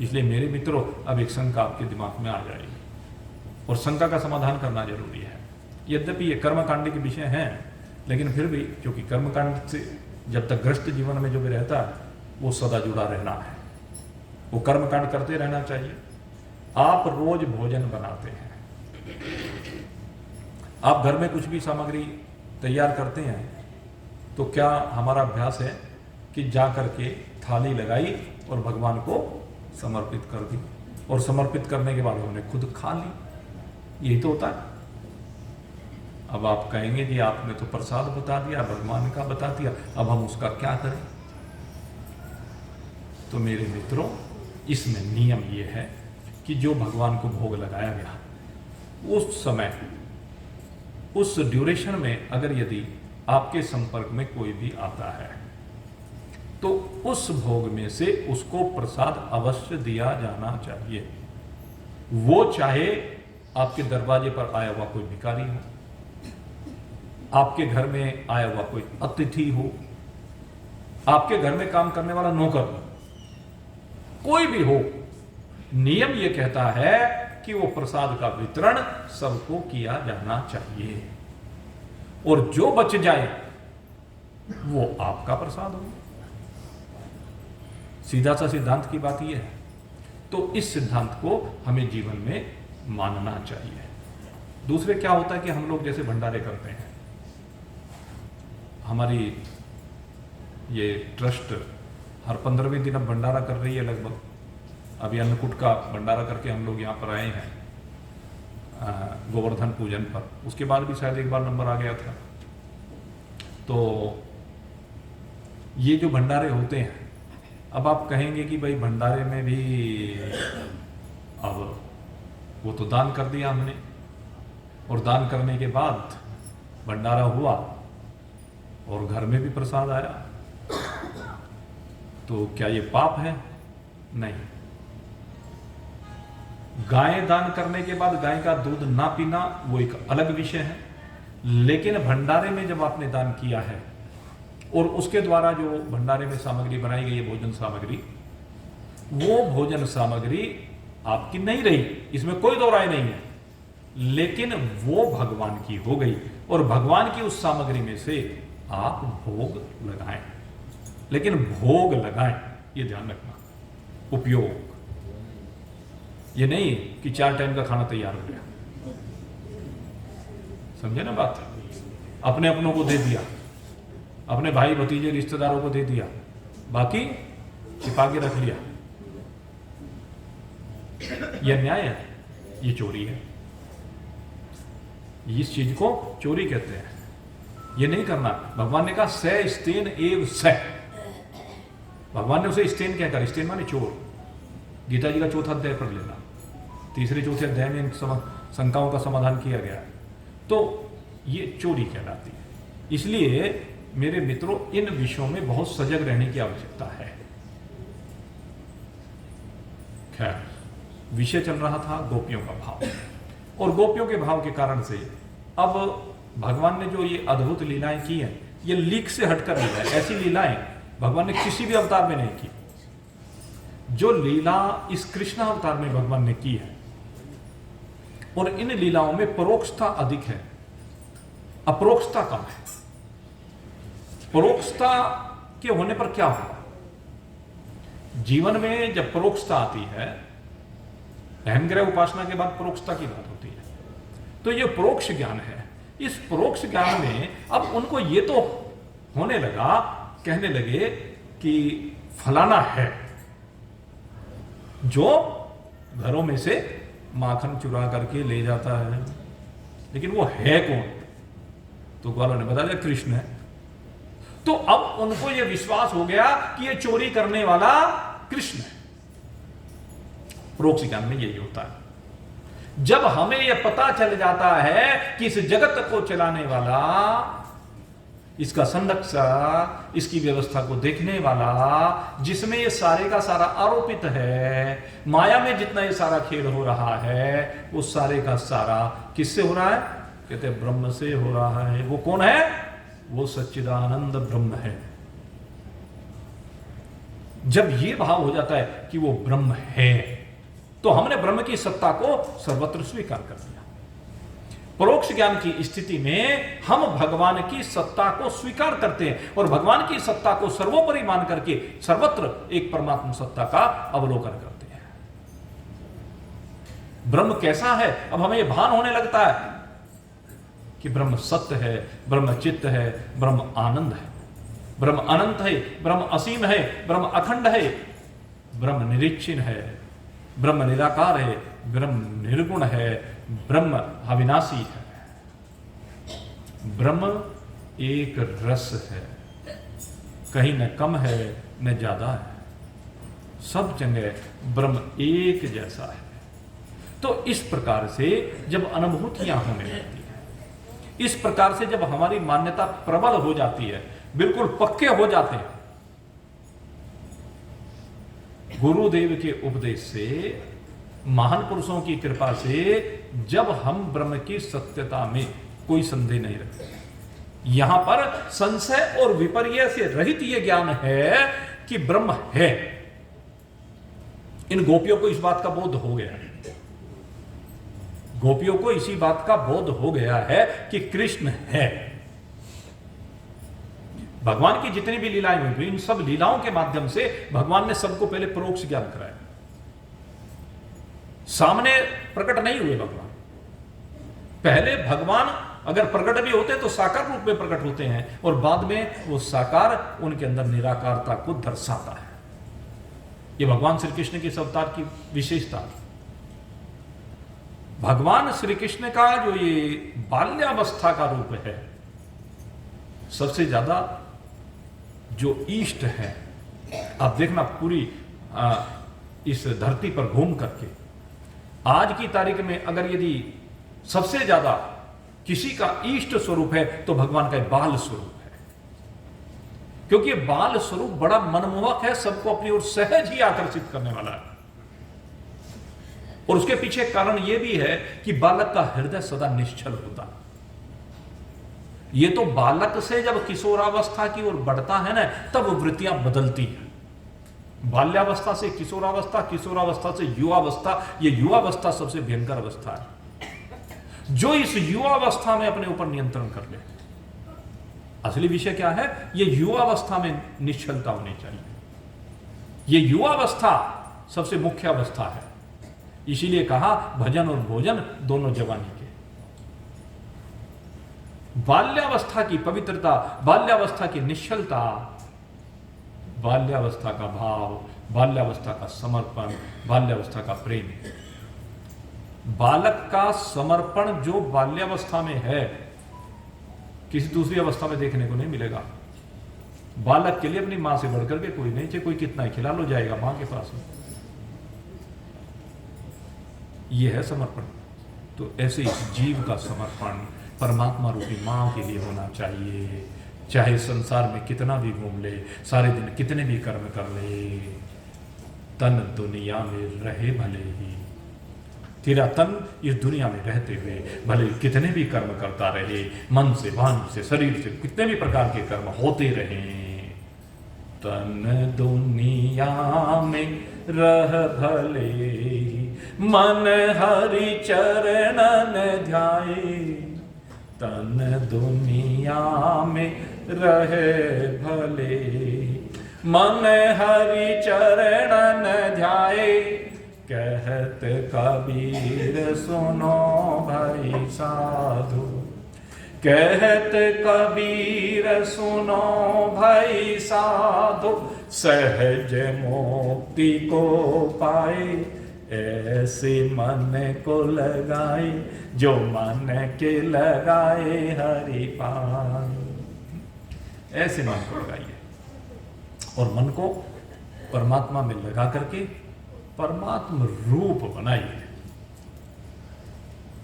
इसलिए मेरे मित्रों, अब एक शंका आपके दिमाग में आ जाएगी, और शंका का समाधान करना जरूरी है। यद्यपि ये कर्मकांड के विषय हैं, लेकिन फिर भी क्योंकि कर्मकांड से जब तक ग्रस्त जीवन में जो भी रहता है वो सदा जुड़ा रहना है, वो कर्मकांड करते रहना चाहिए। आप रोज भोजन बनाते हैं, आप घर में कुछ भी सामग्री तैयार करते हैं, तो क्या हमारा अभ्यास है कि जा करके थाली लगाई और भगवान को समर्पित कर दी, और समर्पित करने के बाद हमने खुद खा ली? यही तो होता है। अब आप कहेंगे जी आपने तो प्रसाद बता दिया, भगवान का बता दिया, अब हम उसका क्या करें? तो मेरे मित्रों, इसमें नियम यह है कि जो भगवान को भोग लगाया गया उस समय, उस ड्यूरेशन में अगर यदि आपके संपर्क में कोई भी आता है तो उस भोग में से उसको प्रसाद अवश्य दिया जाना चाहिए। वो चाहे आपके दरवाजे पर आया हुआ कोई भिखारी हो, आपके घर में आया हुआ कोई अतिथि हो, आपके घर में काम करने वाला नौकर हो, कोई भी हो, नियम यह कहता है कि वो प्रसाद का वितरण सबको किया जाना चाहिए, और जो बच जाए वो आपका प्रसाद हो। सीधा सा सिद्धांत की बात यह है। तो इस सिद्धांत को हमें जीवन में मानना चाहिए। दूसरे क्या होता है कि हम लोग जैसे भंडारे करते हैं, हमारी ये ट्रस्ट हर 15वें दिन अब भंडारा कर रही है लगभग। अभी अन्नकूट का भंडारा करके हम लोग यहाँ पर आए हैं गोवर्धन पूजन पर, उसके बाद भी शायद एक बार नंबर आ गया था। तो ये जो भंडारे होते हैं, अब आप कहेंगे कि भाई भंडारे में भी अब वो तो दान कर दिया हमने, और दान करने के बाद भंडारा हुआ और घर में भी प्रसाद आया, तो क्या ये पाप है? नहीं। गाय दान करने के बाद गाय का दूध ना पीना वो एक अलग विषय है, लेकिन भंडारे में जब आपने दान किया है और उसके द्वारा जो भंडारे में सामग्री बनाई गई है, भोजन सामग्री, वो भोजन सामग्री आपकी नहीं रही, इसमें कोई दो राय नहीं है, लेकिन वो भगवान की हो गई, और भगवान की उस सामग्री में से आप भोग लगाएं। लेकिन भोग लगाएं, ये ध्यान रखना, उपयोग ये नहीं कि 4 टाइम का खाना तैयार हो गया। समझे ना बात? अपने अपनों को दे दिया, अपने भाई भतीजे रिश्तेदारों को दे दिया, बाकी छिपा के रख लिया। यह न्याय है? ये चोरी है। इस चीज को चोरी कहते हैं। ये नहीं करना। भगवान ने कहा स स्तेन एव स, भगवान ने उसे स्तेन क्या कहा? स्तेन माने चोर। गीता जी का 4था अध्याय पढ़ लेना, 3-4 अध्याय में शंकाओं का समाधान किया गया है। तो ये चोरी कहलाती है। इसलिए मेरे मित्रों, इन विषयों में बहुत सजग रहने की आवश्यकता है। खैर, विषय चल रहा था गोपियों का भाव, और गोपियों के भाव के कारण से अब भगवान ने जो ये अद्भुत लीलाएं की हैं, ये लीक से हटकर लीलाएं, ऐसी लीलाएं भगवान ने किसी भी अवतार में नहीं की। जो लीला इस कृष्ण अवतार में भगवान ने की है, और इन लीलाओं में परोक्षता अधिक है, अपरोक्षता कम है। परोक्षता के होने पर क्या होगा? जीवन में जब परोक्षता आती है, अहंग्रह उपासना के बाद परोक्षता की बात होती है, तो ये परोक्ष ज्ञान है। इस परोक्ष ज्ञान में अब उनको ये तो होने लगा, कहने लगे कि फलाना है जो घरों में से माखन चुरा करके ले जाता है, लेकिन वो है कौन? तो ग्वालों ने बता दिया कृष्ण है। तो अब उनको यह विश्वास हो गया कि ये चोरी करने वाला कृष्ण है। परोक्ष ज्ञान में यही होता है। जब हमें यह पता चल जाता है कि इस जगत को चलाने वाला, इसका संरक्षक, इसकी व्यवस्था को देखने वाला, जिसमें ये सारे का सारा आरोपित है, माया में जितना ये सारा खेल हो रहा है, वो सारे का सारा किससे हो रहा है? कहते हैं ब्रह्म से हो रहा है। वो कौन है? वो सच्चिदानंद ब्रह्म है। जब ये भाव हो जाता है कि वो ब्रह्म है, तो हमने ब्रह्म की सत्ता को सर्वत्र स्वीकार कर दिया। परोक्ष ज्ञान की स्थिति में हम भगवान की सत्ता को स्वीकार करते हैं, और भगवान की सत्ता को सर्वोपरि मान करके सर्वत्र एक परमात्मा सत्ता का अवलोकन करते हैं। ब्रह्म कैसा है? अब हमें यह भान होने लगता है कि ब्रह्म सत्य है, ब्रह्म चित्त है, ब्रह्म आनंद है, ब्रह्म अनंत है, ब्रह्म असीम है, ब्रह्म अखंड है, ब्रह्म निरीक्षण है, ब्रह्म निराकार है, ब्रह्म निर्गुण है, ब्रह्म अविनाशी है। ब्रह्म एक रस है, कहीं न कम है न ज्यादा है, सब जगह ब्रह्म एक जैसा है। तो इस प्रकार से जब अनुभूतियां होने लगती हैं, इस प्रकार से जब हमारी मान्यता प्रबल हो जाती है, बिल्कुल पक्के हो जाते हैं, गुरुदेव के उपदेश से, महान पुरुषों की कृपा से, जब हम ब्रह्म की सत्यता में कोई संदेह नहीं रखते, यहां पर संशय और विपर्य से रहित यह ज्ञान है कि ब्रह्म है। इन गोपियों को इस बात का बोध हो गया है, गोपियों को इसी बात का बोध हो गया है कि कृष्ण है। भगवान की जितनी भी लीलाएं हुई, इन सब लीलाओं के माध्यम से भगवान ने सबको पहले परोक्ष ज्ञान कराया। सामने प्रकट नहीं हुए भगवान, पहले भगवान अगर प्रकट भी होते तो साकार रूप में प्रकट होते हैं, और बाद में वो साकार उनके अंदर निराकारता को दर्शाता है। ये भगवान श्री कृष्ण के इस अवतार की विशेषता। भगवान श्री कृष्ण का जो ये बाल्यावस्था का रूप है, सबसे ज्यादा जो इष्ट है, आप देखना पूरी इस धरती पर घूम करके आज की तारीख में अगर यदि सबसे ज्यादा किसी का इष्ट स्वरूप है तो भगवान का बाल स्वरूप है, क्योंकि ये बाल स्वरूप बड़ा मनमोहक है, सबको अपनी ओर सहज ही आकर्षित करने वाला है। और उसके पीछे कारण यह भी है कि बालक का हृदय सदा निश्चल होता है। ये तो बालक से जब किशोरावस्था की ओर बढ़ता है ना, तब वृत्तियां बदलती हैं। बाल्यावस्था से किशोरावस्था, किशोरावस्था से युवावस्था, ये युवावस्था सबसे भयंकर अवस्था है। जो इस युवावस्था में अपने ऊपर नियंत्रण कर ले, असली विषय क्या है, ये युवावस्था में निश्चलता होनी चाहिए। ये युवावस्था सबसे मुख्य अवस्था है। इसीलिए कहा भजन और भोजन दोनों जवानी के। बाल्यावस्था की पवित्रता, बाल्यावस्था की निश्चलता, बाल्यावस्था का भाव, बाल्यावस्था का समर्पण, बाल्यावस्था का प्रेम। बालक का समर्पण जो बाल्यावस्था में है, किसी दूसरी अवस्था में देखने को नहीं मिलेगा। बालक के लिए अपनी मां से बढ़कर के कोई नहीं, चाहे कोई कितना खिला लो, जाएगा मां के पास में। यह है समर्पण। तो ऐसे इस जीव का समर्पण परमात्मा रूपी मां के लिए होना चाहिए। चाहे संसार में कितना भी घूम ले, सारे दिन कितने भी कर्म कर ले, तन दुनिया में रहे भले ही, तेरा तन इस दुनिया में रहते हुए भले कितने भी कर्म करता रहे, मन से, वाणी से, शरीर से, कितने भी प्रकार के कर्म होते रहे, तन दुनिया में रह भले ही, मन हरि चरणन ध्याए। तन दुनिया में रहे भले, मन हरि चरणन ध्याए। कहत कबीर सुनो भाई साधु, कहत कबीर सुनो भाई साधु, सहज मुक्ति को पाए, ऐसे मन को लगाए, जो मन के लगाए हरि पाए। ऐसे मन को लगाइए और मन को परमात्मा में लगा करके परमात्मा रूप बनाइए।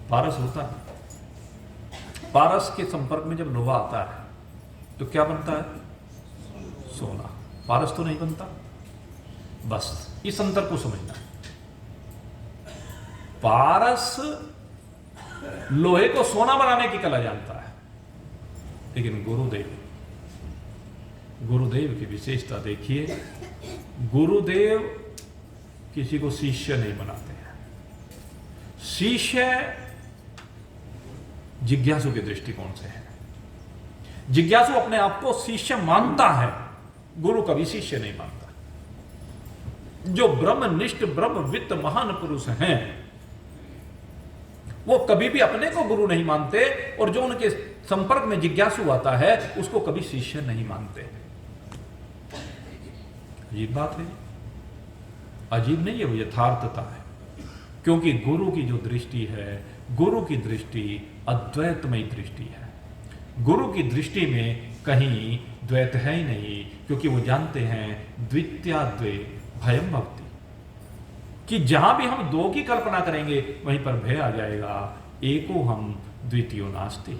पारस होता है, पारस के संपर्क में जब लोहा आता है तो क्या बनता है? सोना। पारस तो नहीं बनता। बस इस अंतर को समझना है। पारस लोहे को सोना बनाने की कला जानता है, लेकिन गुरुदेव की विशेषता देखिए। गुरुदेव किसी को शिष्य नहीं बनाते हैं। शिष्य जिज्ञासु के दृष्टिकोण से है। जिज्ञासु अपने आप को शिष्य मानता है, गुरु कभी शिष्य नहीं मानता। जो ब्रह्मनिष्ठ ब्रह्मवित्त महान पुरुष हैं, वो कभी भी अपने को गुरु नहीं मानते, और जो उनके संपर्क में जिज्ञासु आता है उसको कभी शिष्य नहीं मानते। अजीब बात है। अजीब नहीं है, वो यथार्थता है। क्योंकि गुरु की जो दृष्टि है, गुरु की दृष्टि अद्वैतमयी दृष्टि है। गुरु की दृष्टि में कहीं द्वैत है ही नहीं, क्योंकि वो जानते हैं द्वितीयाद्वै भयम भक्ति, कि जहां भी हम दो की कल्पना करेंगे वहीं पर भय आ जाएगा। एको हम द्वितीयो नास्ति,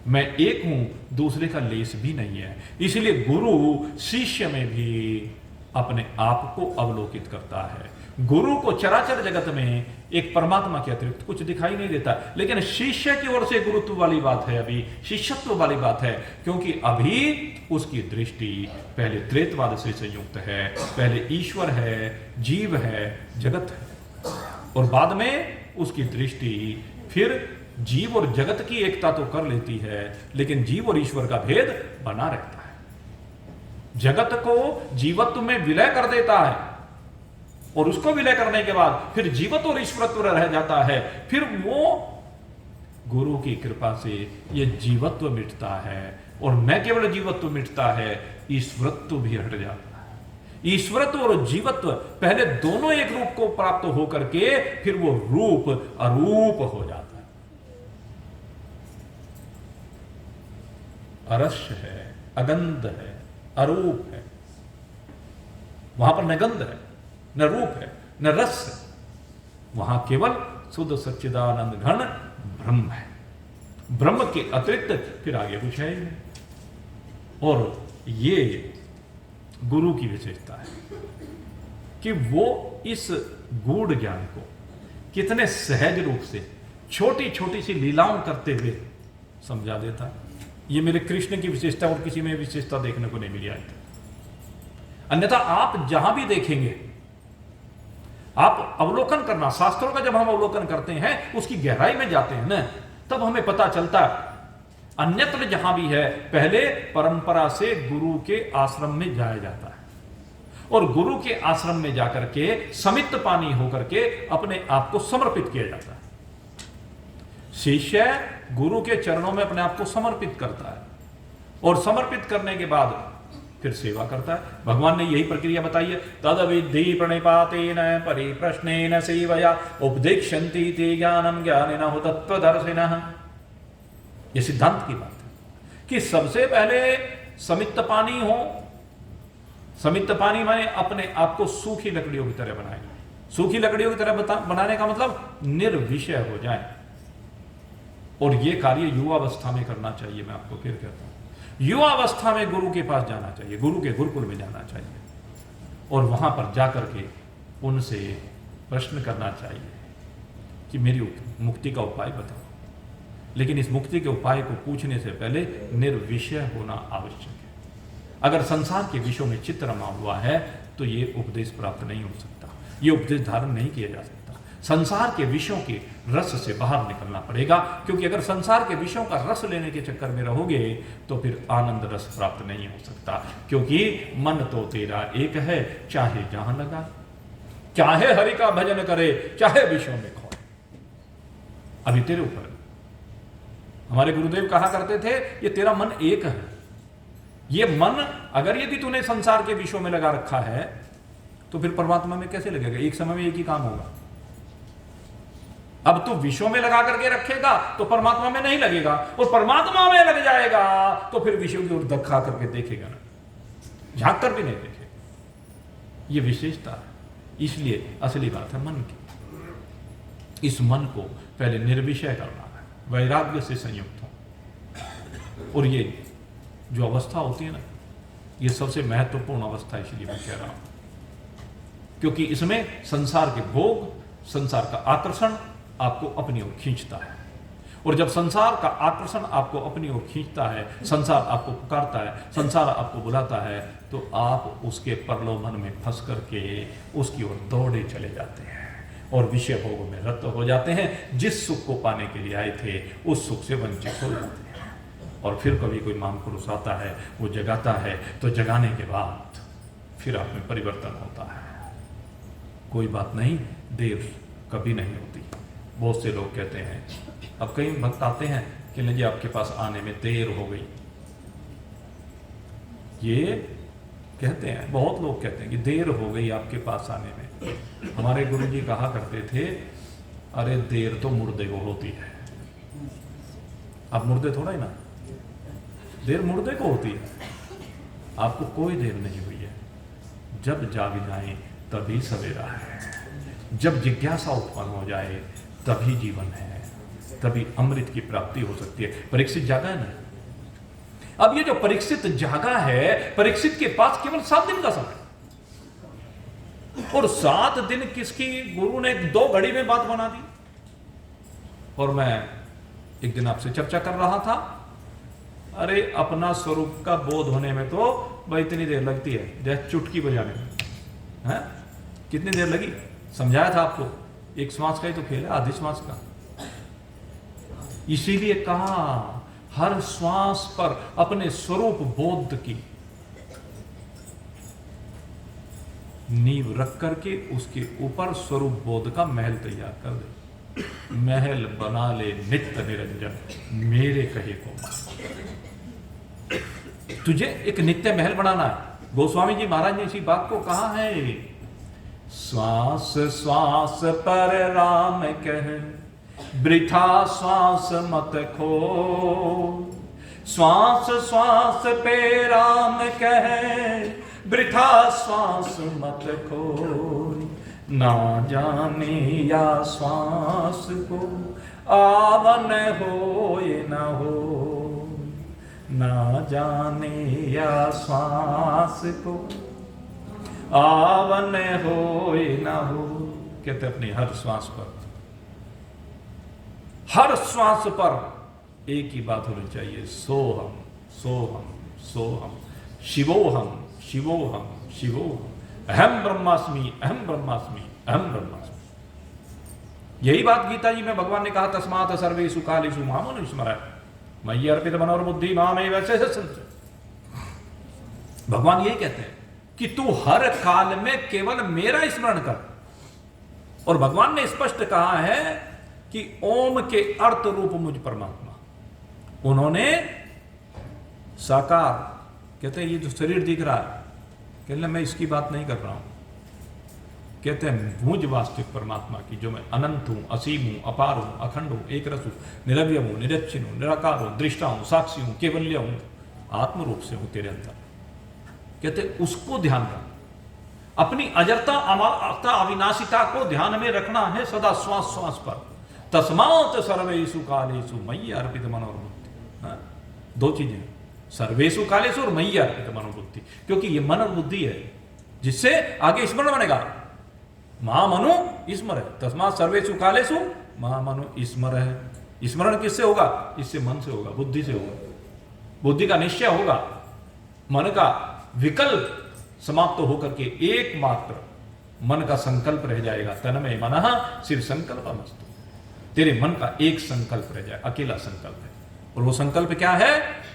मैं एक हूं, दूसरे का लेस भी नहीं है। इसलिए गुरु शिष्य में भी अपने आप को अवलोकित करता है। गुरु को चराचर जगत में एक परमात्मा के अतिरिक्त कुछ दिखाई नहीं देता, लेकिन शिष्य की ओर से गुरुत्व वाली बात है, अभी शिष्यत्व वाली बात है, क्योंकि अभी उसकी दृष्टि पहले त्रेतवाद से संयुक्त है। पहले ईश्वर है, जीव है, जगत है, और बाद में उसकी दृष्टि फिर जीव और जगत की एकता तो कर लेती है, लेकिन जीव और ईश्वर का भेद बना रहता है। जगत को जीवत्व में विलय कर देता है, और उसको विलय करने के बाद फिर जीवत्व और ईश्वरत्व रह जाता है। फिर वो गुरु की कृपा से ये जीवत्व मिटता है, और न केवल जीवत्व मिटता है, ईश्वरत्व भी हट जाता है। ईश्वरत्व और जीवत्व पहले दोनों एक रूप को प्राप्त होकर के फिर वो रूप अरूप हो जाता है। अरस्य है, अगंध है, अरूप है, वहां पर न गंध है, न रूप है, न रस है, वहां केवल शुद्ध सच्चिदानंद घन ब्रह्म है। ब्रह्म के अतिरिक्त फिर आगे कुछ है ही नहीं। और ये गुरु की विशेषता है कि वो इस गूढ़ ज्ञान को कितने सहज रूप से छोटी छोटी सी लीलाओं करते हुए समझा देता है। ये मेरे कृष्ण की विशेषता और किसी में विशेषता देखने को नहीं मिली आज तक। अन्यथा आप जहां भी देखेंगे, आप अवलोकन करना, शास्त्रों का जब हम अवलोकन करते हैं, उसकी गहराई में जाते हैं ना, तब हमें पता चलता है अन्यत्र जहां भी है पहले परंपरा से गुरु के आश्रम में जाया जाता है, और गुरु के आश्रम में जाकर के समित पानी होकर के अपने आप को समर्पित किया जाता है। शिष्य गुरु के चरणों में अपने आप को समर्पित करता है, और समर्पित करने के बाद फिर सेवा करता है। भगवान ने यही प्रक्रिया बताई है। तदविद्धि प्रणिपातेन परिप्रश्नेन सेवया उपदेक्षन्ति ते ज्ञानम ज्ञानिनः तत्त्वदर्शिनः। ये सिद्धांत की बात है कि सबसे पहले समित पानी हो। समित पानी माने अपने आप को सूखी लकड़ियों की तरह बनाए। सूखी लकड़ियों की तरह बनाने का मतलब निर्विषय हो जाए, और ये कार्य युवावस्था में करना चाहिए। मैं आपको फिर कहता हूं, युवावस्था में गुरु के पास जाना चाहिए, गुरु के गुरुकुल में जाना चाहिए, और वहां पर जाकर के उनसे प्रश्न करना चाहिए कि मेरी मुक्ति का उपाय बताओ। लेकिन इस मुक्ति के उपाय को पूछने से पहले निर्विषय होना आवश्यक है। अगर संसार के विषयों में चित्त रमा हुआ है तो ये उपदेश प्राप्त नहीं हो सकता, ये उपदेश धारण नहीं किया जा सकता। संसार के विषयों के रस से बाहर निकलना पड़ेगा, क्योंकि अगर संसार के विषयों का रस लेने के चक्कर में रहोगे तो फिर आनंद रस प्राप्त नहीं हो सकता। क्योंकि मन तो तेरा एक है, चाहे जहां लगा, चाहे हरि का भजन करे, चाहे विषयों में खोए, अभी तेरे ऊपर। हमारे गुरुदेव कहा करते थे ये तेरा मन एक है। ये मन अगर यदि तूने संसार के विषयों में लगा रखा है तो फिर परमात्मा में कैसे लगेगा? एक समय में एक ही काम होगा। अब तू विषयों में लगा करके रखेगा तो परमात्मा में नहीं लगेगा, और परमात्मा में लग जाएगा तो फिर विषयों की ओर धक्का करके देखेगा ना, झांक कर भी नहीं देखेगा। ये विशेषता है। इसलिए असली बात है मन की। इस मन को पहले निर्विषय करना है, वैराग्य से संयुक्त हो। और ये जो अवस्था होती है ना, ये सबसे महत्वपूर्ण अवस्था है, इसलिए मैं कह रहा हूं, क्योंकि इसमें संसार के भोग, संसार का आकर्षण आपको अपनी ओर खींचता है। और जब संसार का आकर्षण आपको अपनी ओर खींचता है, संसार आपको पुकारता है, संसार आपको बुलाता है, तो आप उसके प्रलोभन में फंस करके उसकी ओर दौड़े चले जाते हैं और विषय भोगों में रत हो जाते हैं। जिस सुख को पाने के लिए आए थे उस सुख से वंचित हो जाते हैं। और फिर कभी कोई महापुरुष आता है, वो जगाता है, तो जगाने के बाद फिर आप में परिवर्तन होता है। कोई बात नहीं, देर कभी नहीं होती। बहुत से लोग कहते हैं, अब कई भक्त आते हैं कि नहीं जी आपके पास आने में देर हो गई, ये कहते हैं, बहुत लोग कहते हैं कि देर हो गई आपके पास आने में। हमारे गुरुजी कहा करते थे, अरे देर तो मुर्दे को होती है। आप मुर्दे थोड़ा ही ना, देर मुर्दे को होती है, आपको कोई देर नहीं हुई है। जब जाग जाए तभी सवेरा है, जब जिज्ञासा उत्पन्न हो जाए तभी जीवन है, तभी अमृत की प्राप्ति हो सकती है। परीक्षित जागा है ना। अब ये जो परीक्षित जागा है, परीक्षित के पास केवल 7 दिन का समय, और 7 दिन किसकी गुरु ने 2 घड़ी में बात बना दी। और मैं एक दिन आपसे चर्चा कर रहा था, अरे अपना स्वरूप का बोध होने में तो भाई इतनी देर लगती है जैसे चुटकी बजाने में है। कितनी देर लगी समझाया था आपको, एक श्वास का ही तो खेल है, आधी श्वास का। इसीलिए कहा हर श्वास पर अपने स्वरूप बोध की नींव रख करके उसके ऊपर स्वरूप बोध का महल तैयार कर दे। महल बना ले नित्य निरंजन, मेरे कहे को मान। तुझे एक नित्य महल बनाना है। गोस्वामी जी महाराज ने इसी बात को कहा है, श्वास श्वास पर राम कह, वृथा श्वास मत खो। श्वास श्वास पे राम कह, वृथा श्वास मत खो। ना जाने या श्वास को आवन हो ये न हो, ना जाने या श्वास को आवन हो ये न हो। कहते अपनी हर श्वास पर, हर श्वास पर एक ही बात होनी चाहिए, सोहम सोहम सोहम, शिवोहम शिवोहम शिवोहम, अहम ब्रह्मास्मि अहम ब्रह्मास्मि अहम ब्रह्मास्मि। यही बात गीता जी में भगवान ने कहा, तस्मात् सर्वेषु कालेषु मां स्मर मयि अर्पित मनोर्बुद्धि मामेव संच। भगवान यही कहते हैं कि तू हर काल में केवल मेरा स्मरण कर। और भगवान ने स्पष्ट कहा है कि ओम के अर्थ रूप मुझ परमात्मा। उन्होंने साकार, कहते हैं ये जो शरीर दिख रहा है, कहते मैं इसकी बात नहीं कर रहा हूं। कहते हैं मुझ वास्तविक परमात्मा की, जो मैं अनंत हूं, असीम हूं, अपार हूं, अखंड हूं, एक रस हूं, निरवय हूं, निरच्छिन्न हूं, निराकार हूं, दृष्टा हूं, साक्षी हूं, केवल्य हूं, आत्म रूप से हूं तेरे अंदर। कहते उसको ध्यान रख। अपनी अजरता अमरता अविनाशिता को ध्यान में रखना है सदा श्वास श्वास पर। तस्मात् सर्वेषु कालेषु मयि अर्पित मनोबुद्धि। 2 चीजें, सर्वेषु कालेषु और मयि अर्पित मनोबुद्धि, क्योंकि ये मन और बुद्धि है जिससे आगे स्मरण बनेगा। महामनु स्मर है, तस्मात् सर्वेषु कालेषु महामनु स्मर है। स्मरण किससे होगा? इससे मन से होगा, बुद्धि से होगा। बुद्धि का निश्चय होगा, मन का विकल्प समाप्त होकर के एकमात्र मन का संकल्प रह जाएगा। तन्मय मनः सिर संकल्पमस्तु। तेरे मन का एक संकल्प रह जाए, अकेला संकल्प है। और वो संकल्प क्या है?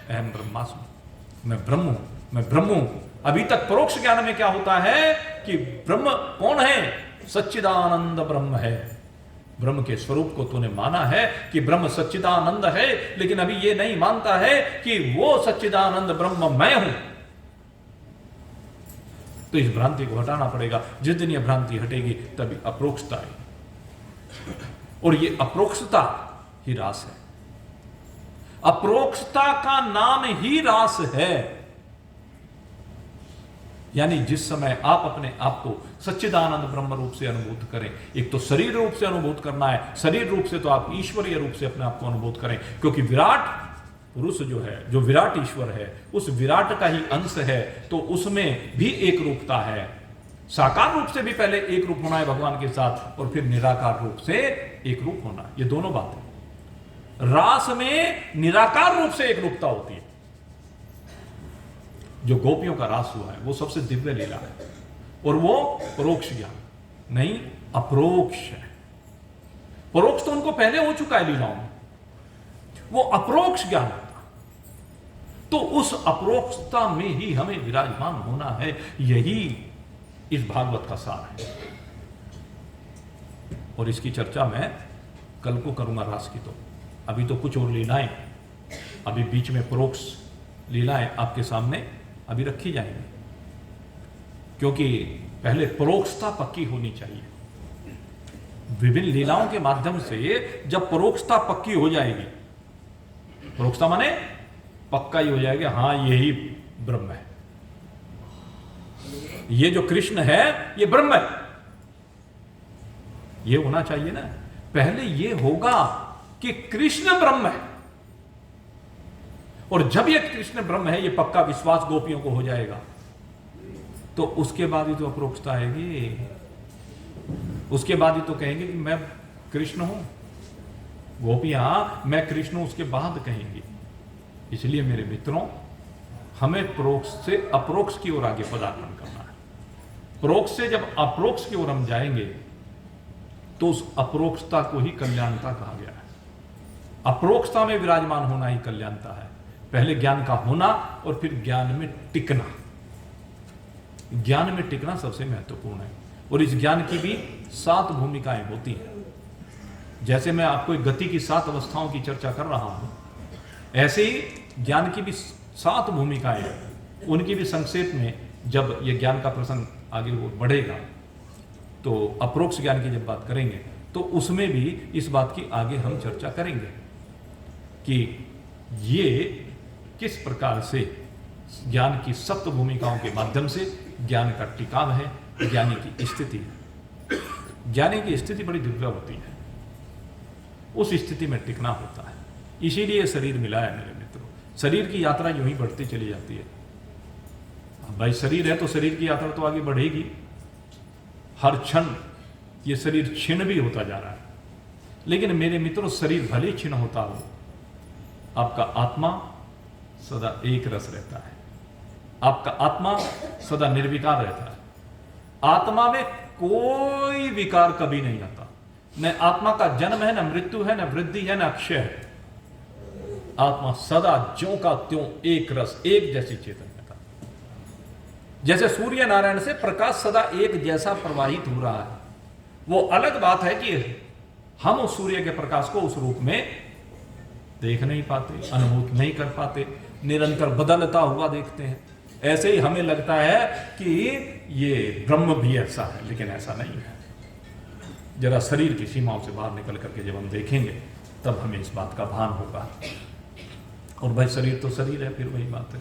अहम ब्रह्मास्मि, मैं ब्रह्म हूं, मैं ब्रह्म हूं। अभी तक परोक्ष ज्ञान में क्या होता है कि ब्रह्म कौन है? सच्चिदानंद ब्रह्म है। ब्रह्म के स्वरूप को तूने माना है कि ब्रह्म सच्चिदानंद है, लेकिन अभी ये नहीं मानता है कि वो सच्चिदानंद ब्रह्म मैं हूं। तो इस भ्रांति को हटाना पड़ेगा। जिस दिन यह भ्रांति हटेगी तभी अप्रोक्षता है। और ये अप्रोक्षता ही रास है। अप्रोक्षता का नाम ही रास है। यानी जिस समय आप अपने आप को सच्चिदानंद ब्रह्म रूप से अनुभूत करें, एक तो शरीर रूप से अनुभूत करना है, शरीर रूप से तो आप ईश्वरीय रूप से अपने आप को अनुभूत करें, क्योंकि विराट पुरुष जो है, जो विराट ईश्वर है, उस विराट का ही अंश है, तो उसमें भी एक रूपता है। साकार रूप से भी पहले एक रूप होना है भगवान के साथ, और फिर निराकार रूप से एक रूप होना, ये दोनों बातें। रास में निराकार रूप से एक रूपता होती है। जो गोपियों का रास हुआ है वो सबसे दिव्य लीला है, और वो परोक्ष ज्ञान नहीं, अप्रोक्ष है। परोक्ष तो उनको पहले हो चुका है लीलाओं में, वो अप्रोक्ष ज्ञान होता। तो उस अप्रोक्षता में ही हमें विराजमान होना है। यही इस भागवत का सार है। और इसकी चर्चा मैं कल को करूंगा रास की। तो अभी तो कुछ और लीलाएं, अभी बीच में परोक्ष लीलाएं आपके सामने अभी रखी जाएंगी, क्योंकि पहले परोक्षता पक्की होनी चाहिए। विभिन्न लीलाओं के माध्यम से जब परोक्षता पक्की हो जाएगी, परोक्षता माने पक्का ही हो जाएगा, हाँ यही ब्रह्म है, ये जो कृष्ण है ये ब्रह्म है। ये होना चाहिए ना, पहले ये होगा कि कृष्ण ब्रह्म है, और जब ये कृष्ण ब्रह्म है, ये पक्का विश्वास गोपियों को हो जाएगा, तो उसके बाद ही तो अपरोक्षता आएगी, उसके बाद ही तो कहेंगे कि मैं कृष्ण हूं। गोपियां मैं कृष्ण हूं उसके बाद कहेंगी। इसलिए मेरे मित्रों, हमें प्रोक्ष से अप्रोक्ष की ओर आगे पदार्पण करना है। प्रोक्ष से जब अप्रोक्ष की ओर हम जाएंगे तो उस अप्रोक्षता को ही कल्याणता कहा गया है। अप्रोक्षता में विराजमान होना ही कल्याणता है। पहले ज्ञान का होना और फिर ज्ञान में टिकना। ज्ञान में टिकना सबसे महत्वपूर्ण है, और इस ज्ञान की भी 7 भूमिकाएं होती हैं। जैसे मैं आपको एक गति की 7 अवस्थाओं की चर्चा कर रहा हूं, ऐसे ही ज्ञान की भी 7 भूमिकाएं हैं। उनकी भी संक्षेप में जब ये ज्ञान का प्रसंग आगे वो बढ़ेगा, तो अप्रोक्ष ज्ञान की जब बात करेंगे तो उसमें भी इस बात की आगे हम चर्चा करेंगे कि ये किस प्रकार से ज्ञान की 7 भूमिकाओं के माध्यम से ज्ञान का टिकाव है, ज्ञानी की स्थिति है। ज्ञानी की स्थिति बड़ी दिव्य होती है, उस स्थिति में टिकना होता है। इसीलिए शरीर मिला है मेरे मित्रों। शरीर की यात्रा यूं ही बढ़ती चली जाती है। भाई शरीर है तो शरीर की यात्रा तो आगे बढ़ेगी। हर क्षण ये शरीर क्षीण भी होता जा रहा है, लेकिन मेरे मित्रों शरीर भले क्षीण होता हो, आपका आत्मा सदा एक रस रहता है। आपका आत्मा सदा निर्विकार रहता है। आत्मा में कोई विकार कभी नहीं आता। न आत्मा का जन्म है, न मृत्यु है, न वृद्धि है, न क्षय है। आत्मा सदा ज्यों का त्यों एक रस, एक जैसी चेतन था। जैसे सूर्य नारायण से प्रकाश सदा एक जैसा प्रवाहित हो रहा है। वो अलग बात है कि हम उस सूर्य के प्रकाश को उस रूप में देख नहीं पाते, अनुभूत नहीं कर पाते, निरंतर बदलता हुआ देखते हैं। ऐसे ही हमें लगता है कि ये ब्रह्म भी ऐसा है, लेकिन ऐसा नहीं है। जरा शरीर की सीमाओं से बाहर निकल करके जब हम देखेंगे तब हमें इस बात का भान होगा। और भाई शरीर तो शरीर है, फिर वही बात है।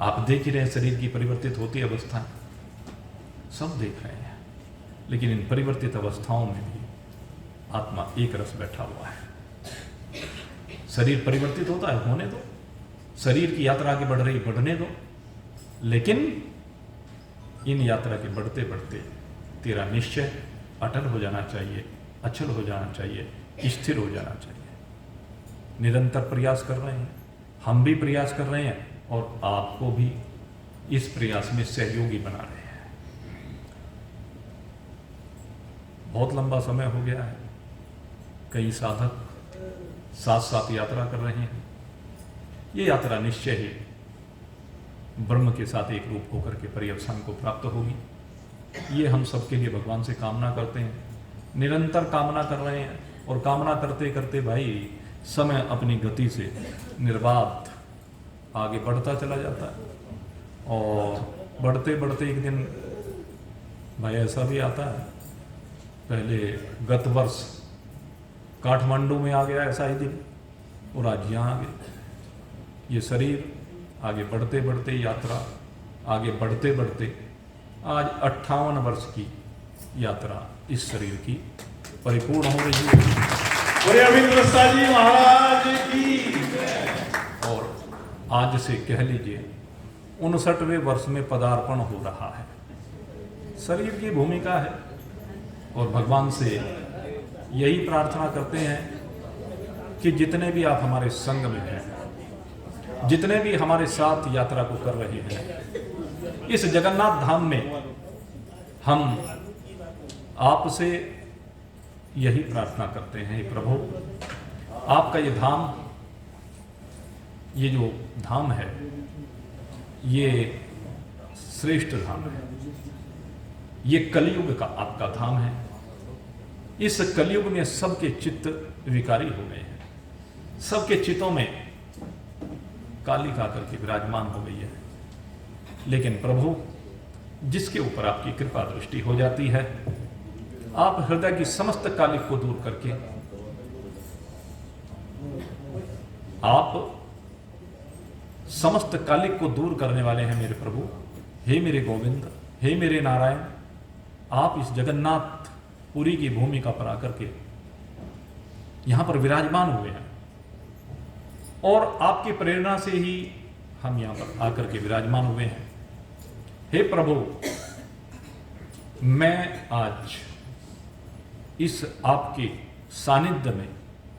आप देख ही रहे हैं शरीर की परिवर्तित होती अवस्थाएं, सब देख रहे हैं, लेकिन इन परिवर्तित अवस्थाओं में भी आत्मा एक रस बैठा हुआ है। शरीर परिवर्तित होता है, होने दो। शरीर की यात्रा आगे बढ़ रही, बढ़ने दो। लेकिन इन यात्रा के बढ़ते बढ़ते तेरा निश्चय अटल हो जाना चाहिए, अचल हो जाना चाहिए, स्थिर हो जाना चाहिए। निरंतर प्रयास कर रहे हैं, हम भी प्रयास कर रहे हैं, और आपको भी इस प्रयास में सहयोगी बना रहे हैं। बहुत लंबा समय हो गया है, कई साधक साथ साथ यात्रा कर रहे हैं। ये यात्रा निश्चय ही ब्रह्म के साथ एक रूप होकर के पर्यवसान को प्राप्त होगी। ये हम सबके लिए भगवान से कामना करते हैं, निरंतर कामना कर रहे हैं। और कामना करते करते भाई समय अपनी गति से निर्बाध आगे बढ़ता चला जाता है। और बढ़ते बढ़ते एक दिन भाई ऐसा भी आता है, पहले गत वर्ष काठमांडू में आ गया ऐसा ही दिन, और आज यहाँ आ गए। ये शरीर आगे बढ़ते बढ़ते यात्रा, आगे बढ़ते बढ़ते आज 58 वर्ष की यात्रा इस शरीर की परिपूर्ण हो रही है। महाराज की। और आज से कह लीजिए 59वें वर्ष में पदार्पण हो रहा है। शरीर की भूमिका है, और भगवान से यही प्रार्थना करते हैं कि जितने भी आप हमारे संग में हैं, जितने भी हमारे साथ यात्रा को कर रहे हैं, इस जगन्नाथ धाम में हम आपसे यही प्रार्थना करते हैं, प्रभु आपका ये धाम, ये जो धाम है, ये श्रेष्ठ धाम है। ये कलयुग का आपका धाम है। इस कलयुग में सबके चित्त विकारी हो गए हैं, सबके चित्तों में कालिका करके विराजमान हो गई है। लेकिन प्रभु, जिसके ऊपर आपकी कृपा दृष्टि हो जाती है, आप हृदय की समस्त कालिक को दूर करके आप समस्त कालिक को दूर करने वाले हैं मेरे प्रभु। हे मेरे गोविंद, हे मेरे नारायण, आप इस जगन्नाथ पुरी की भूमिका पर आकर के यहां पर विराजमान हुए हैं और आपकी प्रेरणा से ही हम यहां पर आकर के विराजमान हुए हैं। हे प्रभु, मैं आज इस आपके सानिध्य में,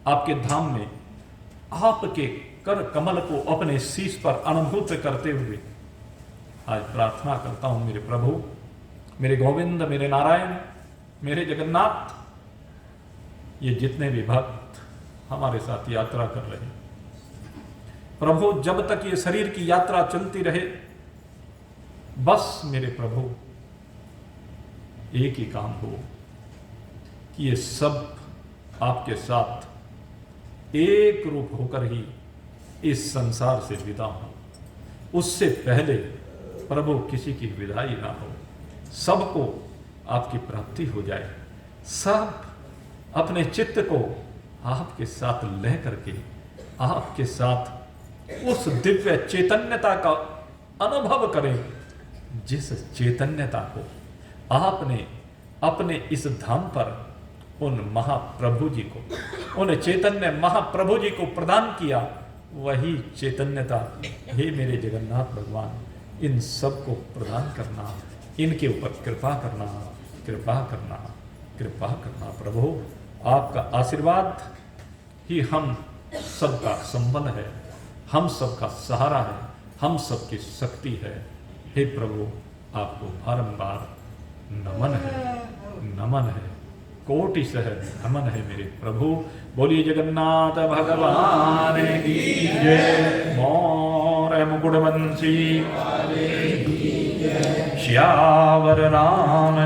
आपके धाम में, आपके कर कमल को अपने शीश पर अनुभूत करते हुए आज प्रार्थना करता हूं मेरे प्रभु, मेरे गोविंद, मेरे नारायण, मेरे जगन्नाथ, ये जितने भी भक्त हमारे साथ यात्रा कर रहे हैं प्रभु, जब तक ये शरीर की यात्रा चलती रहे, बस मेरे प्रभु एक ही काम हो कि ये सब आपके साथ एक रूप होकर ही इस संसार से विदा हो। उससे पहले प्रभु किसी की विदाई ना हो, सबको आपकी प्राप्ति हो जाए, सब अपने चित्त को आपके साथ लह करके आपके साथ उस दिव्य चैतन्यता का अनुभव करें, जिस चैतन्यता को आपने अपने इस धाम पर उन महाप्रभु जी को, उन चैतन्य महाप्रभु जी को प्रदान किया। वही चैतन्यता हे मेरे जगन्नाथ भगवान, इन सब को प्रदान करना, इनके ऊपर कृपा करना, कृपा करना, कृपा करना प्रभु। आपका आशीर्वाद ही हम सबका संबल है, हम सबका सहारा है, हम सबकी शक्ति है। हे प्रभु, आपको बारंबार नमन है, नमन है, कोटि सह नमन है मेरे प्रभु। बोलिए जगन्नाथ भगवान की जय। मोर मुकुट बंसी श्यावर राम